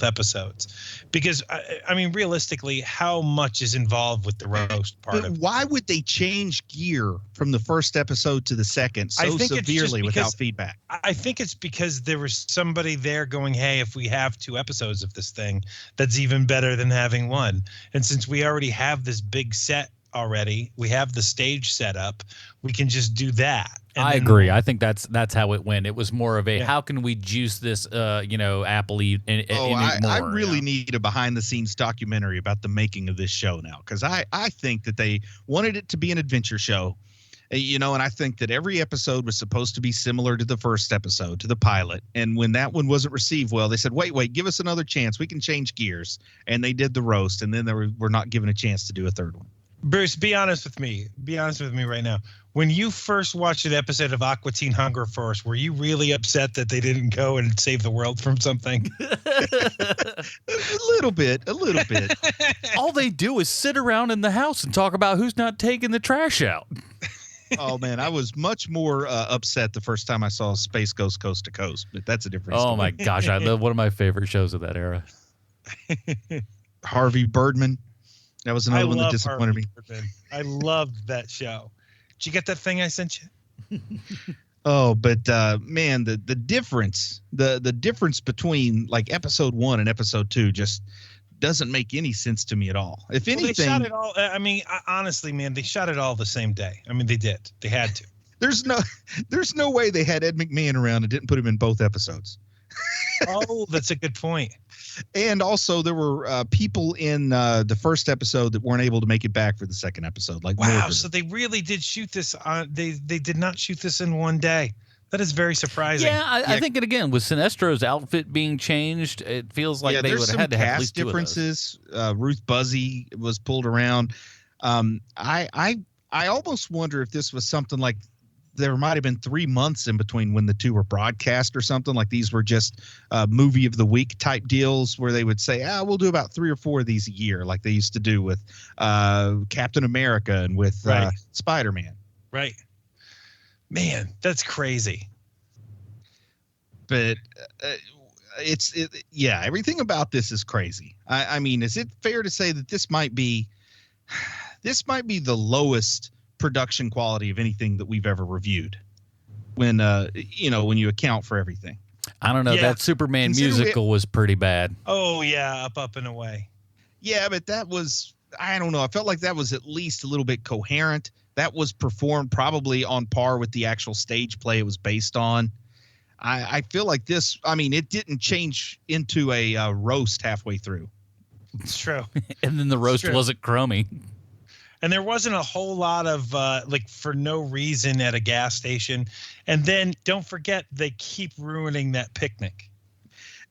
episodes, because I mean, realistically, how much is involved with the roast part of it? Why would they change gear from the first episode to the second so severely without feedback? I think it's because there was somebody there going, hey, if we have 2 episodes of this thing, that's even better than having 1. And since we already have this big set already, we have the stage set up, we can just do that. I agree. I think that's how it went. It was more of a how can we juice this Appley and more. I really need a behind the scenes documentary about the making of this show now, because I think that they wanted it to be an adventure show, and I think that every episode was supposed to be similar to the first episode, to the pilot. And when that one wasn't received well, they said, wait, give us another chance, we can change gears. And they did the roast, and then they were not given a chance to do a third one. Bruce, be honest with me right now. When you first watched an episode of Aqua Teen Hunger Force, were you really upset that they didn't go and save the world from something? A little bit. All they do is sit around in the house and talk about who's not taking the trash out. Oh, man, I was much more upset the first time I saw Space Ghost Coast to Coast, but that's a different story. Oh, my gosh. I love one of my favorite shows of that era. Harvey Birdman. That was another one that disappointed me. I loved that show. Did you get that thing I sent you? Oh, but man, the difference between like episode 1 and episode 2 just doesn't make any sense to me at all. If anything, they shot it all. I mean, honestly, man, they shot it all the same day. I mean, they did. They had to. There's no way they had Ed McMahon around and didn't put him in both episodes. Oh, that's a good point. And also, there were people in the first episode that weren't able to make it back for the second episode. Like, wow, Mordred. So they really did shoot this. They did not shoot this in one day. That is very surprising. Yeah, I think it again with Sinestro's outfit being changed. It feels like they would have had to have at least 2 differences. Ruth Buzzzzi was pulled around. I almost wonder if this was something like there might have been 3 months in between when the two were broadcast or something. Like these were just movie of the week type deals where they would say, we'll do about 3 or 4 of these a year, like they used to do with Captain America and with Spider-Man. Right. Man, that's crazy. But everything about this is crazy. I mean, is it fair to say that this might be the lowest production quality of anything that we've ever reviewed when you account for everything? I don't know. Yeah. That Superman musical was pretty bad. Oh yeah, up and away. Yeah, but that was, I don't know. I felt like that was at least a little bit coherent. That was performed probably on par with the actual stage play it was based on. I feel like this, I mean, it didn't change into a roast halfway through. It's true. And then the roast wasn't crummy. And there wasn't a whole lot of for no reason at a gas station. And then don't forget, they keep ruining that picnic.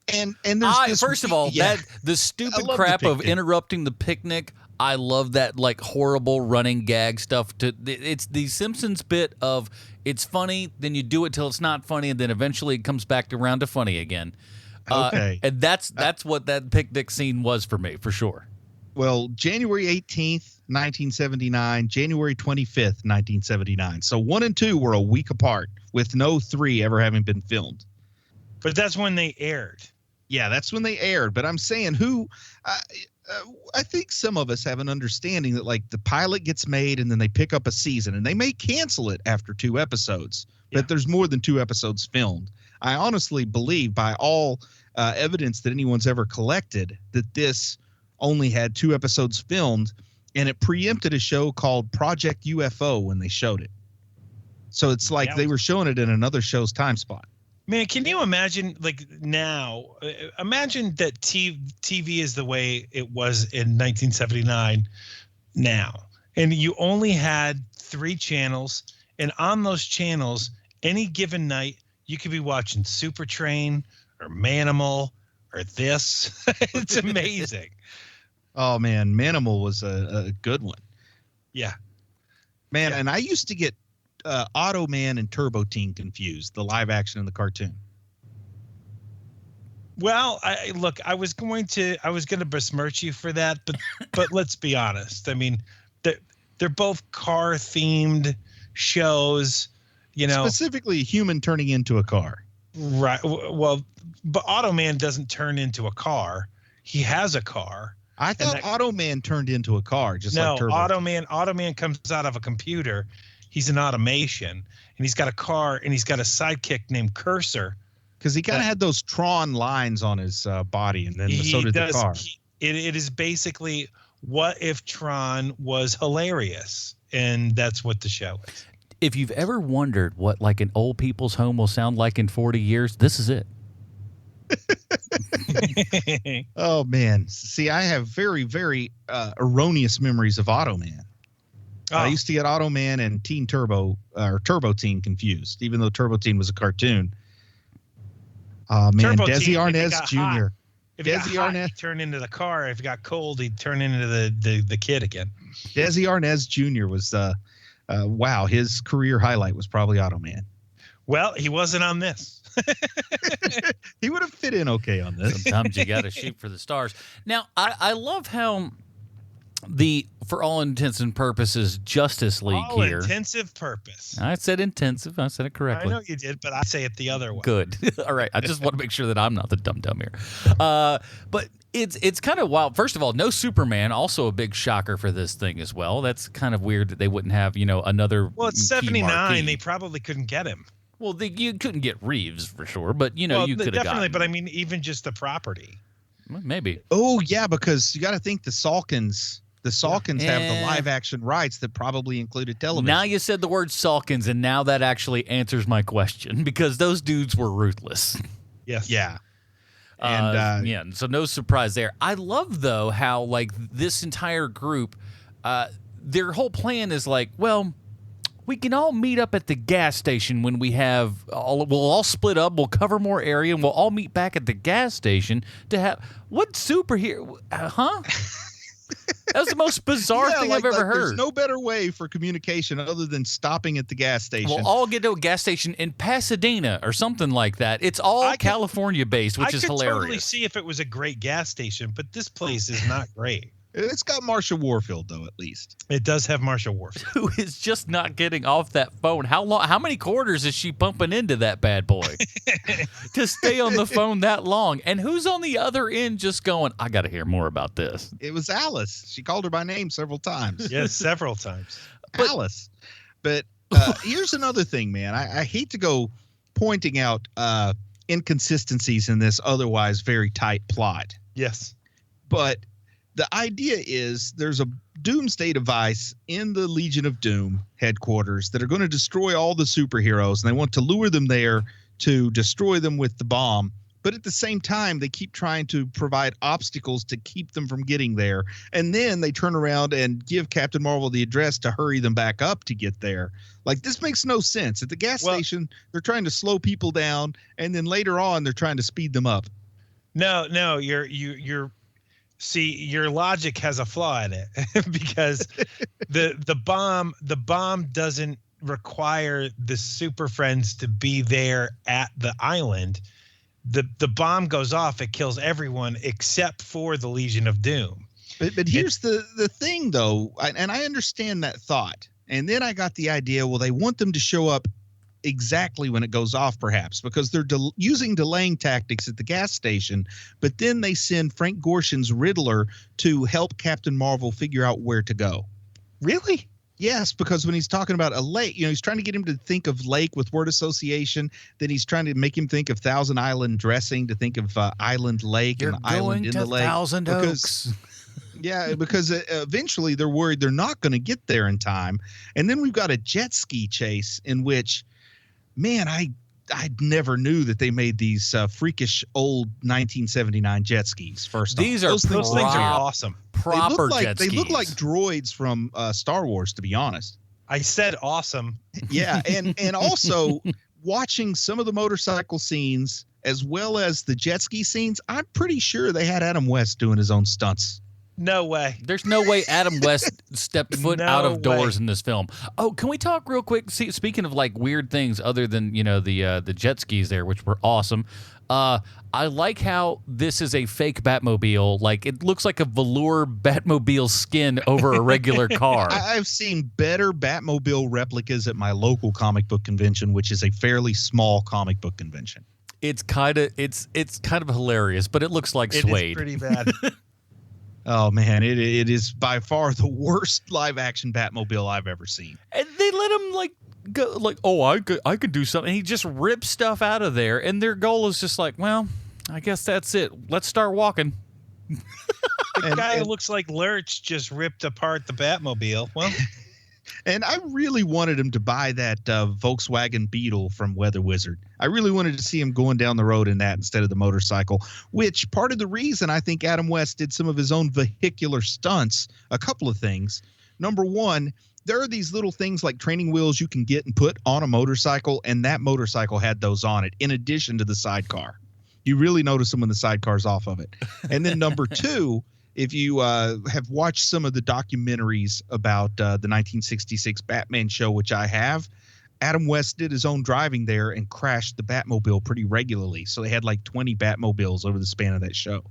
And there's this, first of all, the stupid crap of interrupting the picnic. I love that like horrible running gag stuff. It's the Simpsons bit of it's funny, then you do it till it's not funny, and then eventually it comes back around to funny again. Okay, and that's what that picnic scene was for me, for sure. Well, January 18th, 1979, January 25th, 1979. So 1 and 2 were a week apart, with no 3 ever having been filmed. But that's when they aired. Yeah, that's when they aired. But I'm saying I think some of us have an understanding that like the pilot gets made and then they pick up a season and they may cancel it after 2 episodes, but there's more than 2 episodes filmed. I honestly believe by all evidence that anyone's ever collected that this only had 2 episodes filmed, and it preempted a show called Project UFO when they showed it. So it's like they were showing it in another show's time spot. Man, can you imagine, like now, imagine that TV is the way it was in 1979 now. And you only had 3 channels. And on those channels, any given night, you could be watching Super Train or Manimal or this. It's amazing. Oh, man, Manimal was a good one. Yeah. Man, and I used to get Automan and Turbo Teen confused, the live action and the cartoon. Well, I was going to besmirch you for that, but let's be honest. I mean, they're both car themed shows, you know, specifically a human turning into a car. Right. Well, but Automan doesn't turn into a car. He has a car. I thought Automan turned into a car, just like Turbo. Automan comes out of a computer. He's an automation, and he's got a car, and he's got a sidekick named Cursor. Because he kind of had those Tron lines on his body, and then so did the car. It is basically, what if Tron was hilarious? And that's what the show is. If you've ever wondered what like an old people's home will sound like in 40 years, this is it. Oh, man. See, I have very, very erroneous memories of Automan. Oh. I used to get Automan and Teen Turbo or Turbo Teen confused, even though Turbo Teen was a cartoon. Man, Desi Arnaz Jr. If he got hot, he'd turn into the car. If he got cold, he'd turn into the kid again. Desi Arnaz Jr. was, wow, his career highlight was probably Automan. Well, he wasn't on this. He would have fit in okay on this. Sometimes you got to shoot for the stars. Now, I love how for all intents and purposes, Justice League all here. Intensive purpose. I said intensive. I said it correctly. I know you did, but I say it the other way. Good. All right. I just want to make sure that I'm not the dum-dum here. But it's kind of wild. First of all, no Superman, also a big shocker for this thing as well. That's kind of weird that they wouldn't have, another. Well, it's 79. They probably couldn't get him. Well, you couldn't get Reeves for sure, but you could have got definitely. But I mean, even just the property. Well, maybe. Oh yeah, because you got to think the Salkins. The Salkins have the live action rights that probably included television. Now you said the word Salkins, and now that actually answers my question because those dudes were ruthless. Yes. Yeah. And so no surprise there. I love though how like this entire group, their whole plan is like, well, we can all meet up at the gas station when we'll all split up, we'll cover more area, and we'll all meet back at the gas station to have what superhero, huh? That was the most bizarre thing I've ever heard. There's no better way for communication other than stopping at the gas station. We'll all get to a gas station in Pasadena or something like that. It's all California-based, which is hilarious. I could totally see if it was a great gas station, but this place is not great. It's got Marsha Warfield, though, at least. It does have Marsha Warfield. Who is just not getting off that phone. How many quarters is she pumping into that bad boy to stay on the phone that long? And who's on the other end just going, I got to hear more about this? It was Alice. She called her by name several times. Yes, several times. Alice. But here's another thing, man. I hate to go pointing out inconsistencies in this otherwise very tight plot. Yes. But the idea is there's a doomsday device in the Legion of Doom headquarters that are going to destroy all the superheroes, and they want to lure them there to destroy them with the bomb. But at the same time, they keep trying to provide obstacles to keep them from getting there. And then they turn around and give Captain Marvel the address to hurry them back up to get there. Like, this makes no sense. At the gas station, they're trying to slow people down, and then later on, they're trying to speed them up. No, you're see, your logic has a flaw in it because the bomb doesn't require the Super Friends to be there at the island. The bomb goes off, it kills everyone except for the Legion of Doom. But here's the thing, though, and I understand that thought. And then I got the idea, well, they want them to show up exactly when it goes off, perhaps, because they're using delaying tactics at the gas station, but then they send Frank Gorshin's Riddler to help Captain Marvel figure out where to go. Really? Yes, because when he's talking about a lake, he's trying to get him to think of lake with word association. Then he's trying to make him think of Thousand Island dressing to think of Island Lake and Island in the lake. Thousand Oaks. Yeah, because eventually they're worried they're not going to get there in time. And then we've got a jet ski chase in which, man, I never knew that they made these freakish old 1979 jet skis. These those things are awesome. Proper jet skis. They look like droids from Star Wars, to be honest. I said awesome. Yeah, and also watching some of the motorcycle scenes as well as the jet ski scenes, I'm pretty sure they had Adam West doing his own stunts. No way. There's no way Adam West stepped foot out of doors in this film. Oh, can we talk real quick? See, speaking of like weird things other than, the jet skis there, which were awesome. I like how this is a fake Batmobile. Like, it looks like a velour Batmobile skin over a regular car. I've seen better Batmobile replicas at my local comic book convention, which is a fairly small comic book convention. It's kind of hilarious, but it looks like suede. It is pretty bad. Oh, man, it is by far the worst live-action Batmobile I've ever seen. And they let him, go, I could do something. And he just rips stuff out of there, and their goal is just like, well, I guess that's it. Let's start walking. The guy who looks like Lurch just ripped apart the Batmobile. Well, and I really wanted him to buy that Volkswagen Beetle from Weather Wizard. I really wanted to see him going down the road in that instead of the motorcycle, which part of the reason I think Adam West did some of his own vehicular stunts, a couple of things. Number one, there are these little things like training wheels you can get and put on a motorcycle, and that motorcycle had those on it in addition to the sidecar. You really notice them when the sidecar's off of it. And then number two, if you have watched some of the documentaries about the 1966 Batman show, which I have, Adam West did his own driving there and crashed the Batmobile pretty regularly. So they had like 20 Batmobiles over the span of that show.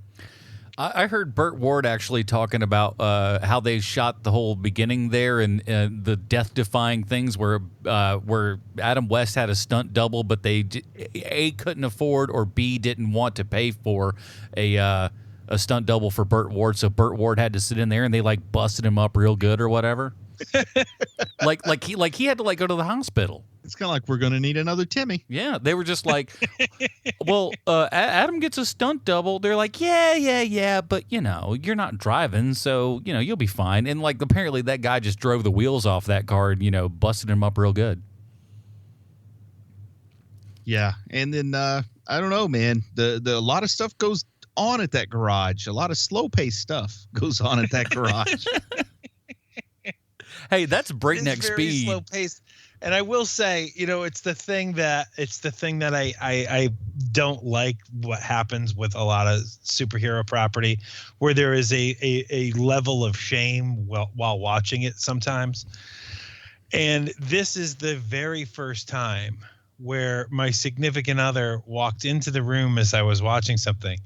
I heard Burt Ward actually talking about how they shot the whole beginning there and the death-defying things where Adam West had a stunt double, but they A, couldn't afford, or B, didn't want to pay for a stunt double for Burt Ward, so Burt Ward had to sit in there and they busted him up real good or whatever. like he had to go to the hospital. It's kind of like, we're going to need another Timmy. Yeah, they were just like, well, Adam gets a stunt double. They're like, yeah, but you're not driving, so you'll be fine. And apparently that guy just drove the wheels off that car and busted him up real good. Yeah, and then I don't know, man. The a lot of stuff goes on at that garage. A lot of slow-paced stuff goes on at that garage. Hey, that's breakneck speed. Slow paced. And I will say, it's the thing that I don't like what happens with a lot of superhero property, where there is a level of shame while watching it sometimes. And this is the very first time where my significant other walked into the room as I was watching something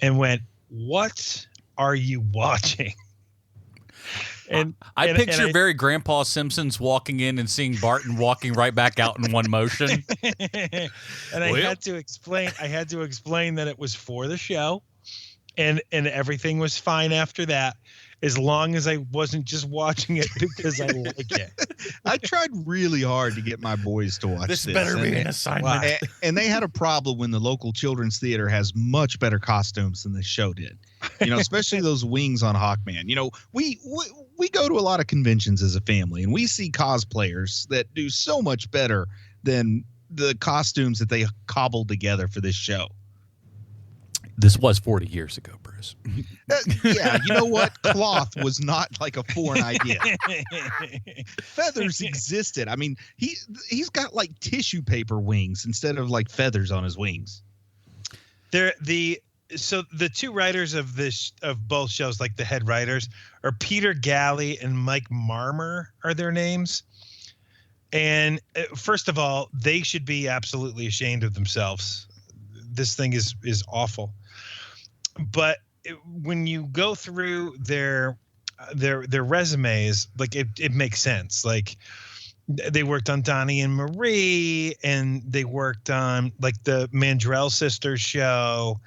and went, "What are you watching?" And I picture very Grandpa Simpson's walking in and seeing Barton walking right back out in one motion. And I had to explain that it was for the show, and everything was fine after that, as long as I wasn't just watching it because I like it. I tried really hard to get my boys to watch this. This better be an assignment. Wow. And they had a problem when the local children's theater has much better costumes than the show did. Especially those wings on Hawkman. We go to a lot of conventions as a family, and we see cosplayers that do so much better than the costumes that they cobbled together for this show. This was 40 years ago, Bruce. Yeah, you know what? Cloth was not like a foreign idea. Feathers existed. I mean, he's got like tissue paper wings instead of like feathers on his wings. So the two writers of both shows, like the head writers, are Peter Galley and Mike Marmer are their names. And first of all, they should be absolutely ashamed of themselves. This thing is awful. But when you go through their resumes, like it makes sense. Like they worked on Donnie and Marie, and they worked on like the Mandrell Sisters show.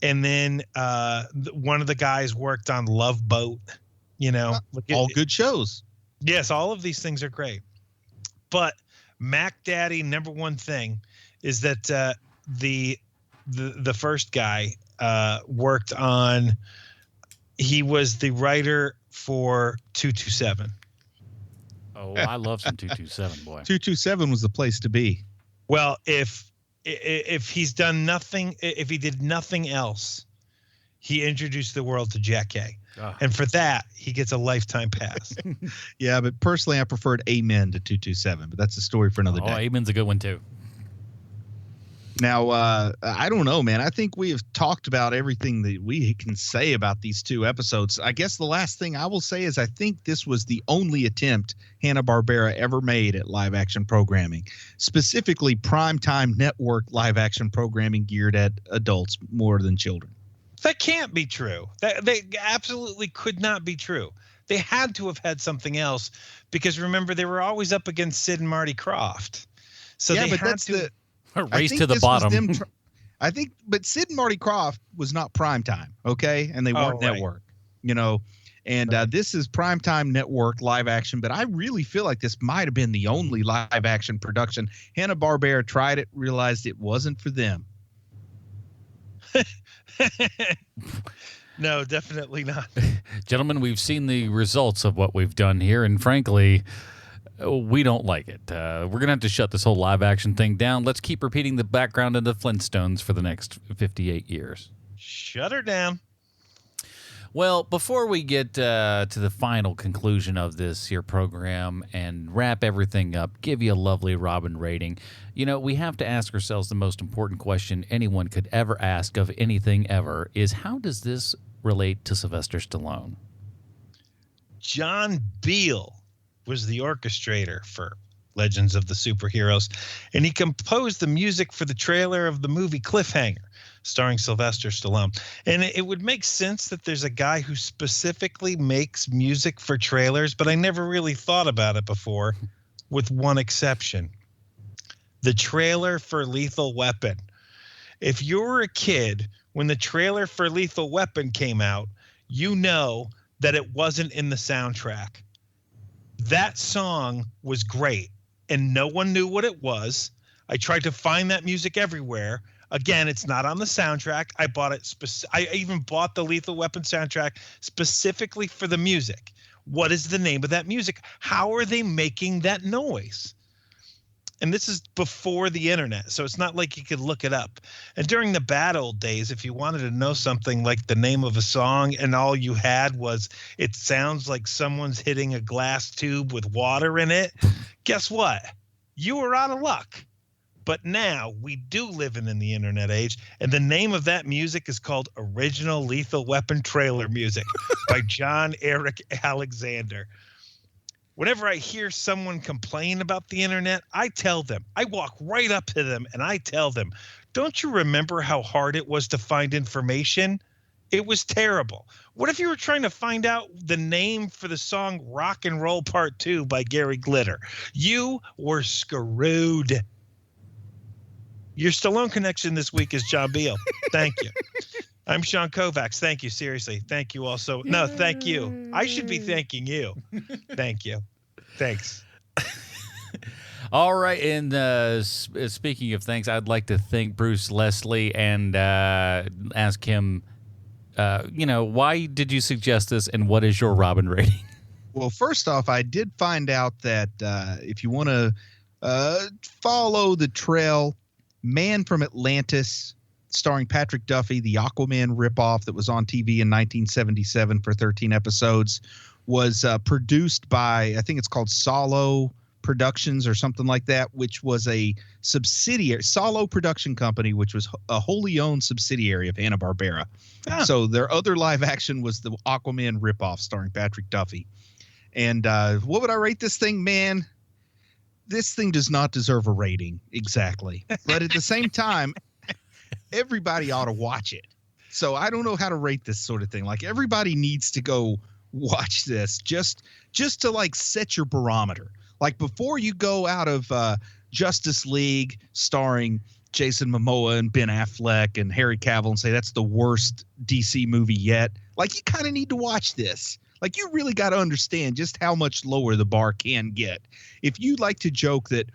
And then one of the guys worked on Love Boat, all good shows. Yes, all of these things are great. But Mac Daddy, number one thing is that the first guy worked on. He was the writer for 227. Oh, I love some 227, boy. 227 was the place to be. Well, if he's done nothing, if he did nothing else, he introduced the world to Jack K. And for that, he gets a lifetime pass. Yeah, but personally, I preferred Amen to 227, but that's a story for another day. Amen's a good one, too. Now, I don't know, man. I think we have talked about everything that we can say about these two episodes. I guess the last thing I will say is I think this was the only attempt Hanna-Barbera ever made at live-action programming, specifically primetime network live-action programming geared at adults more than children. That can't be true. They absolutely could not be true. They had to have had something else because, remember, they were always up against Sid and Marty Krofft. So yeah, they but had that's to... Race to the bottom. I think, but Sid and Marty Krofft was not primetime, okay? And they weren't network, And this is primetime network live action, but I really feel like this might have been the only live action production. Hanna-Barbera tried it, realized it wasn't for them. No, definitely not. Gentlemen, we've seen the results of what we've done here, and frankly, we don't like it. We're going to have to shut this whole live action thing down. Let's keep repeating the background of the Flintstones for the next 58 years. Shut her down. Well, before we get to the final conclusion of this here program and wrap everything up, give you a lovely Robin rating, we have to ask ourselves the most important question anyone could ever ask of anything ever is, how does this relate to Sylvester Stallone? John Beal was the orchestrator for Legends of the Superheroes, and he composed the music for the trailer of the movie Cliffhanger, starring Sylvester Stallone. And it would make sense that there's a guy who specifically makes music for trailers, but I never really thought about it before, with one exception. The trailer for Lethal Weapon. If you were a kid when the trailer for Lethal Weapon came out, you know that it wasn't in the soundtrack. That song was great, and no one knew what it was. I tried to find that music everywhere. Again, it's not on the soundtrack. I bought it. I even bought the Lethal Weapon soundtrack specifically for the music. What is the name of that music? How are they making that noise? And this is before the internet, so it's not like you could look it up. And during the bad old days, if you wanted to know something like the name of a song and all you had was it sounds like someone's hitting a glass tube with water in it, guess what? You were out of luck. But now we do live in the internet age, and the name of that music is called Original Lethal Weapon Trailer Music by John Eric Alexander. Whenever I hear someone complain about the internet, I tell them, I walk right up to them and I tell them, don't you remember how hard it was to find information? It was terrible. What if you were trying to find out the name for the song Rock and Roll Part 2 by Gary Glitter? You were screwed. Your Stallone connection this week is John Beal. Thank you. I'm Sean Kovacs. Thank you. Seriously. Thank you also. No, thank you. I should be thanking you. Thank you. Thanks. All right. And speaking of thanks, I'd like to thank Bruce Leslie and ask him, why did you suggest this and what is your Robin rating? Well, first off, I did find out that if you want to follow the trail, Man from Atlantis, starring Patrick Duffy, the Aquaman ripoff that was on TV in 1977 for 13 episodes, was produced by, I think it's called Solo Productions or something like that, which was a subsidiary, Solo Production Company, which was a wholly owned subsidiary of Hanna-Barbera. Ah. So their other live action was the Aquaman ripoff starring Patrick Duffy. And what would I rate this thing, man? This thing does not deserve a rating, exactly. But at the same time, everybody ought to watch it. So I don't know how to rate this sort of thing. Like, everybody needs to go watch this just to like set your barometer. Like, before you go out of Justice League starring Jason Momoa and Ben Affleck and Harry Cavill and say that's the worst DC movie yet, like, you kind of need to watch this. Like, you really got to understand just how much lower the bar can get. If you like to joke that,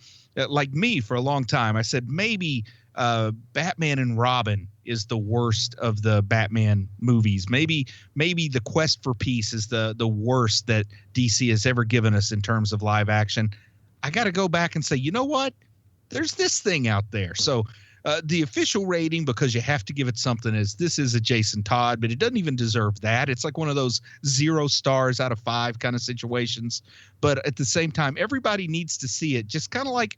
like me for a long time, I said maybe Batman and Robin is the worst of the Batman movies. Maybe The Quest for Peace is the worst that DC has ever given us in terms of live action. I got to go back and say, you know what? There's this thing out there. So the official rating, because you have to give it something, is this is a Jason Todd, but it doesn't even deserve that. It's like one of those 0 stars out of 5 kind of situations. But at the same time, everybody needs to see it. Just kind of like,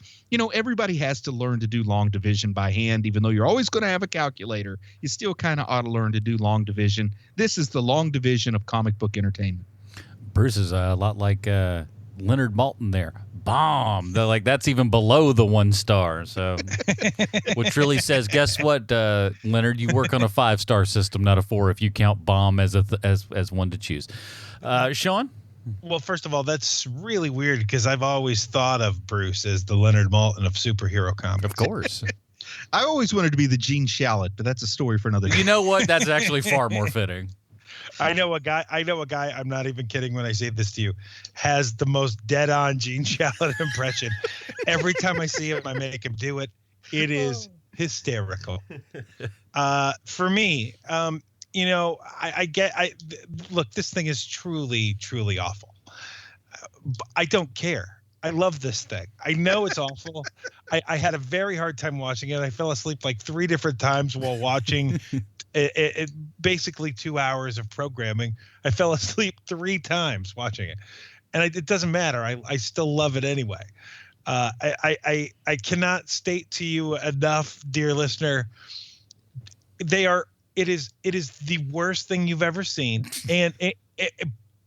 everybody has to learn to do long division by hand. Even though you're always going to have a calculator, you still kind of ought to learn to do long division. This is the long division of comic book entertainment. Bruce is a lot like Leonard Maltin there. Bomb. They're like, that's even below the 1 star. So, which really says, guess what, Leonard, you work on a 5-star system, not a 4, if you count bomb as one to choose. Sean? Well, first of all, that's really weird because I've always thought of Bruce as the Leonard Maltin of superhero comics. Of course. I always wanted to be the Gene Shalit, but that's a story for another day. You know what? That's actually far more fitting. I know a guy, I'm not even kidding when I say this to you, has the most dead-on Gene Shalit impression. Every time I see him, I make him do it. It is hysterical. For me, look, this thing is truly, truly awful. I don't care. I love this thing. I know it's awful. I had a very hard time watching it. I fell asleep like 3 different times while watching it basically 2 hours of programming. I fell asleep 3 times watching it, and it doesn't matter. I still love it anyway. I cannot state to you enough, dear listener. It is the worst thing you've ever seen, and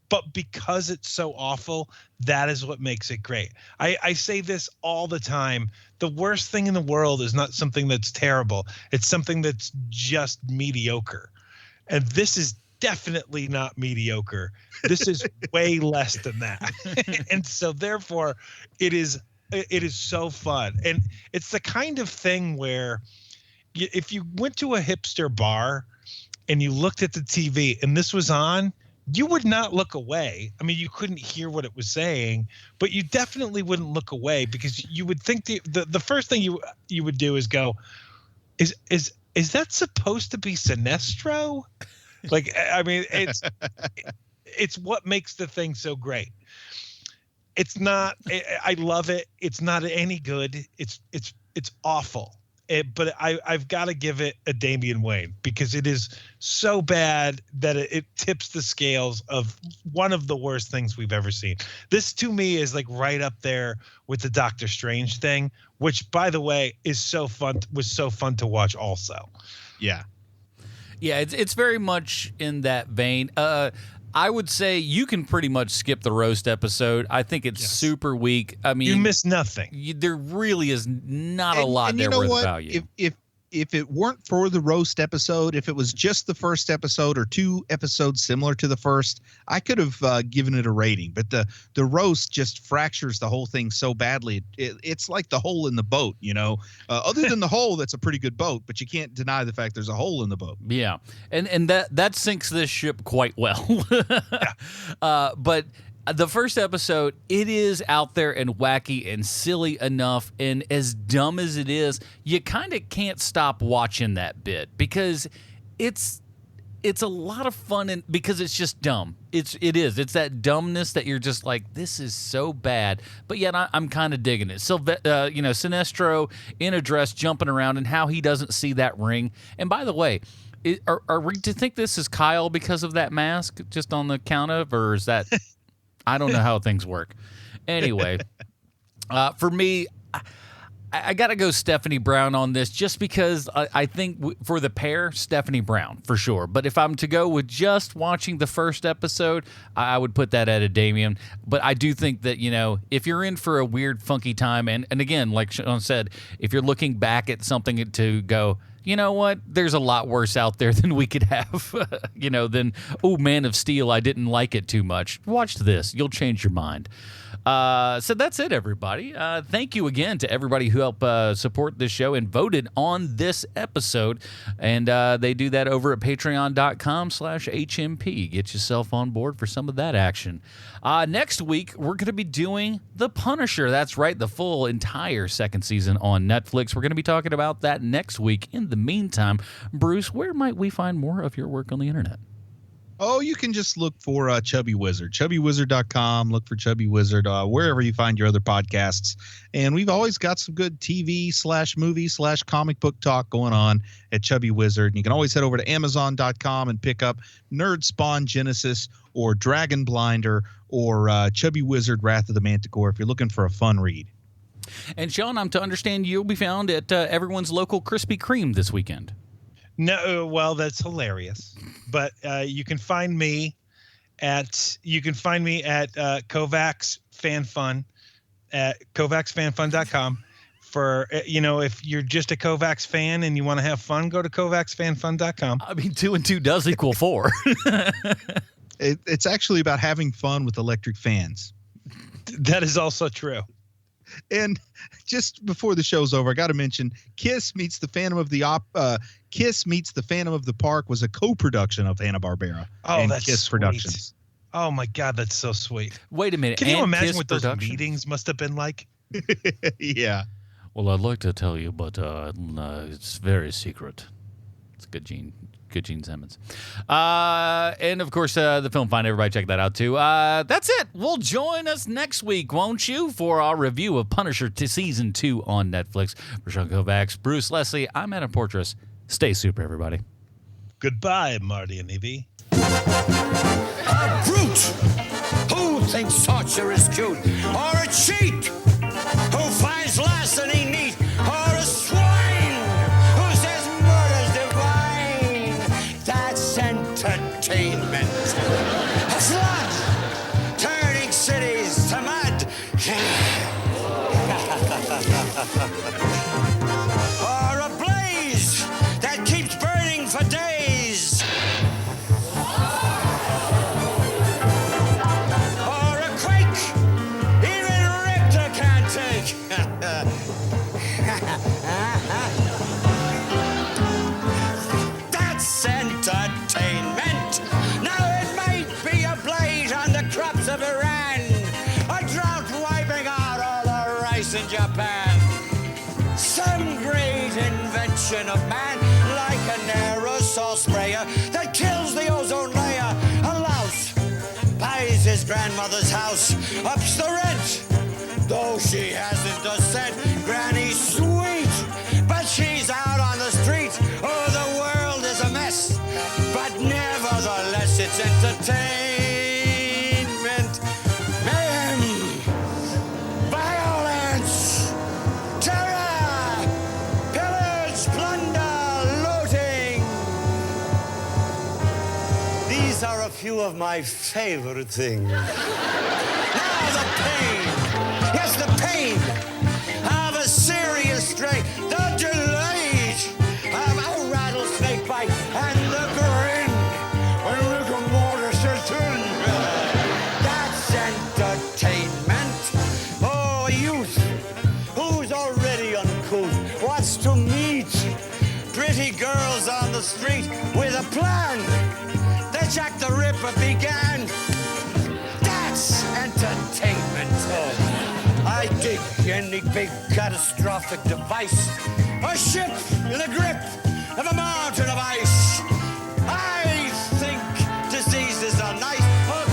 but because it's so awful, that is what makes it great. I say this all the time. The worst thing in the world is not something that's terrible. It's something that's just mediocre. And this is definitely not mediocre. This is way less than that. And so therefore, it is so fun. And it's the kind of thing where if you went to a hipster bar and you looked at the TV and this was on, you would not look away. I mean, you couldn't hear what it was saying, but you definitely wouldn't look away because you would think the first thing you would do is go, is that supposed to be Sinestro? Like, I mean, it's what makes the thing so great. It's not. I love it. It's not any good. It's awful. But I've got to give it a Damian Wayne because it is so bad that it tips the scales of one of the worst things we've ever seen. This to me is like right up there with the Doctor Strange thing, which by the way was so fun to watch also. Yeah. Yeah, it's very much in that vein. I would say you can pretty much skip the roast episode. I think it's super weak. I mean, you miss nothing. There really is not a lot there worth value. If it weren't for the roast episode, if it was just the first episode or 2 episodes similar to the first, I could have given it a rating. But the roast just fractures the whole thing so badly. It's like the hole in the boat, you know. Other than the hole, that's a pretty good boat, but you can't deny the fact there's a hole in the boat. Yeah, and that sinks this ship quite well. But the first episode, it is out there and wacky and silly enough, and as dumb as it is, you kind of can't stop watching that bit because it's a lot of fun and because it's just dumb. It's that dumbness that you're just like, this is so bad, but yet I'm kind of digging it. Sinestro in a dress jumping around and how he doesn't see that ring. And by the way, are we to think this is Kyle because of that mask, just on the count of, or is that? I don't know how things work. Anyway, for me, I got to go Stephanie Brown on this just because I think for the pair, Stephanie Brown for sure. But if I'm to go with just watching the first episode, I would put that at a Damian. But I do think that, you know, if you're in for a weird, funky time, and again, like Sean said, if you're looking back at something to go, you know what? There's a lot worse out there than we could have, than, Man of Steel, I didn't like it too much. Watch this. You'll change your mind. So that's it, everybody. Thank you again to everybody who helped support this show and voted on this episode. And they do that over at patreon.com/HMP. Get yourself on board for some of that action. Next week, we're going to be doing The Punisher. That's right, the full entire second season on Netflix. We're going to be talking about that next week. In the meantime, Bruce, where might we find more of your work on the internet? Oh, you can just look for Chubby Wizard, chubbywizard.com. Look for Chubby Wizard wherever you find your other podcasts. And we've always got some good TV/movie/comic book talk going on at Chubby Wizard. And you can always head over to Amazon.com and pick up Nerdspawn Genesis or Dragon Blinder or Chubby Wizard Wrath of the Manticore if you're looking for a fun read. And Sean, I'm to understand you'll be found at everyone's local Krispy Kreme this weekend. No, well, that's hilarious. But you can find me at Koufax Fan Fun at KoufaxFanFun.com. For if you're just a Koufax fan and you want to have fun, go to KoufaxFanFun.com. I mean, 2 and 2 does equal 4. It's actually about having fun with electric fans. That is also true. And just before the show's over, I got to mention Kiss Meets the Phantom of the Park was a co-production of Hanna-Barbera and that's Kiss sweet. Productions. Oh my God, that's so sweet. Wait a minute. Can you imagine Kiss what those meetings must have been like? Yeah. Well, I'd like to tell you, but it's very secret. It's good Gene Simmons. And of course, the Film Find. Everybody check that out too. That's it. Well, join us next week, won't you, for our review of Punisher Season 2 on Netflix. For Sean Koufax, Bruce Leslie, I'm Adam Portrais. Stay super, everybody. Goodbye, Marty and Evie. A brute who thinks torture is cute, or a cheat who finds larceny neat, or a swine who says murder's divine. That's entertainment. A flood turning cities to mud. Or a blaze that keeps burning for days. Or a quake even Richter can't take. That's entertainment. Now it might be a blaze on the crops of Iran, a drought wiping out all the rice in Japan. Some great invention of man, like an aerosol sprayer that kills the ozone layer. A louse buys his his grandmother's house ups the rent. Though she hasn't a cent, Granny's sweet, but she's out on the street. Oh, the world is a mess, but nevertheless it's entertainment. Mayhem, violence, terror, pillage, plunder, looting. These are a few of my favorite things. Now the pain. Yes, the pain of a serious strain, the delight of a rattlesnake bite, and the grin when rigor mortis sets in. That's entertainment. Oh, a youth who's already uncouth wants to meet pretty girls on the street with a plan that Jack the Ripper began. That's entertainment. I dig any big catastrophic device, a ship in the grip of a mountain of ice. I think diseases are nice, a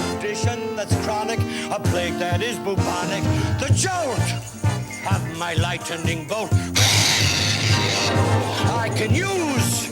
condition that's chronic, a plague that is bubonic. The jolt of my lightning bolt I can use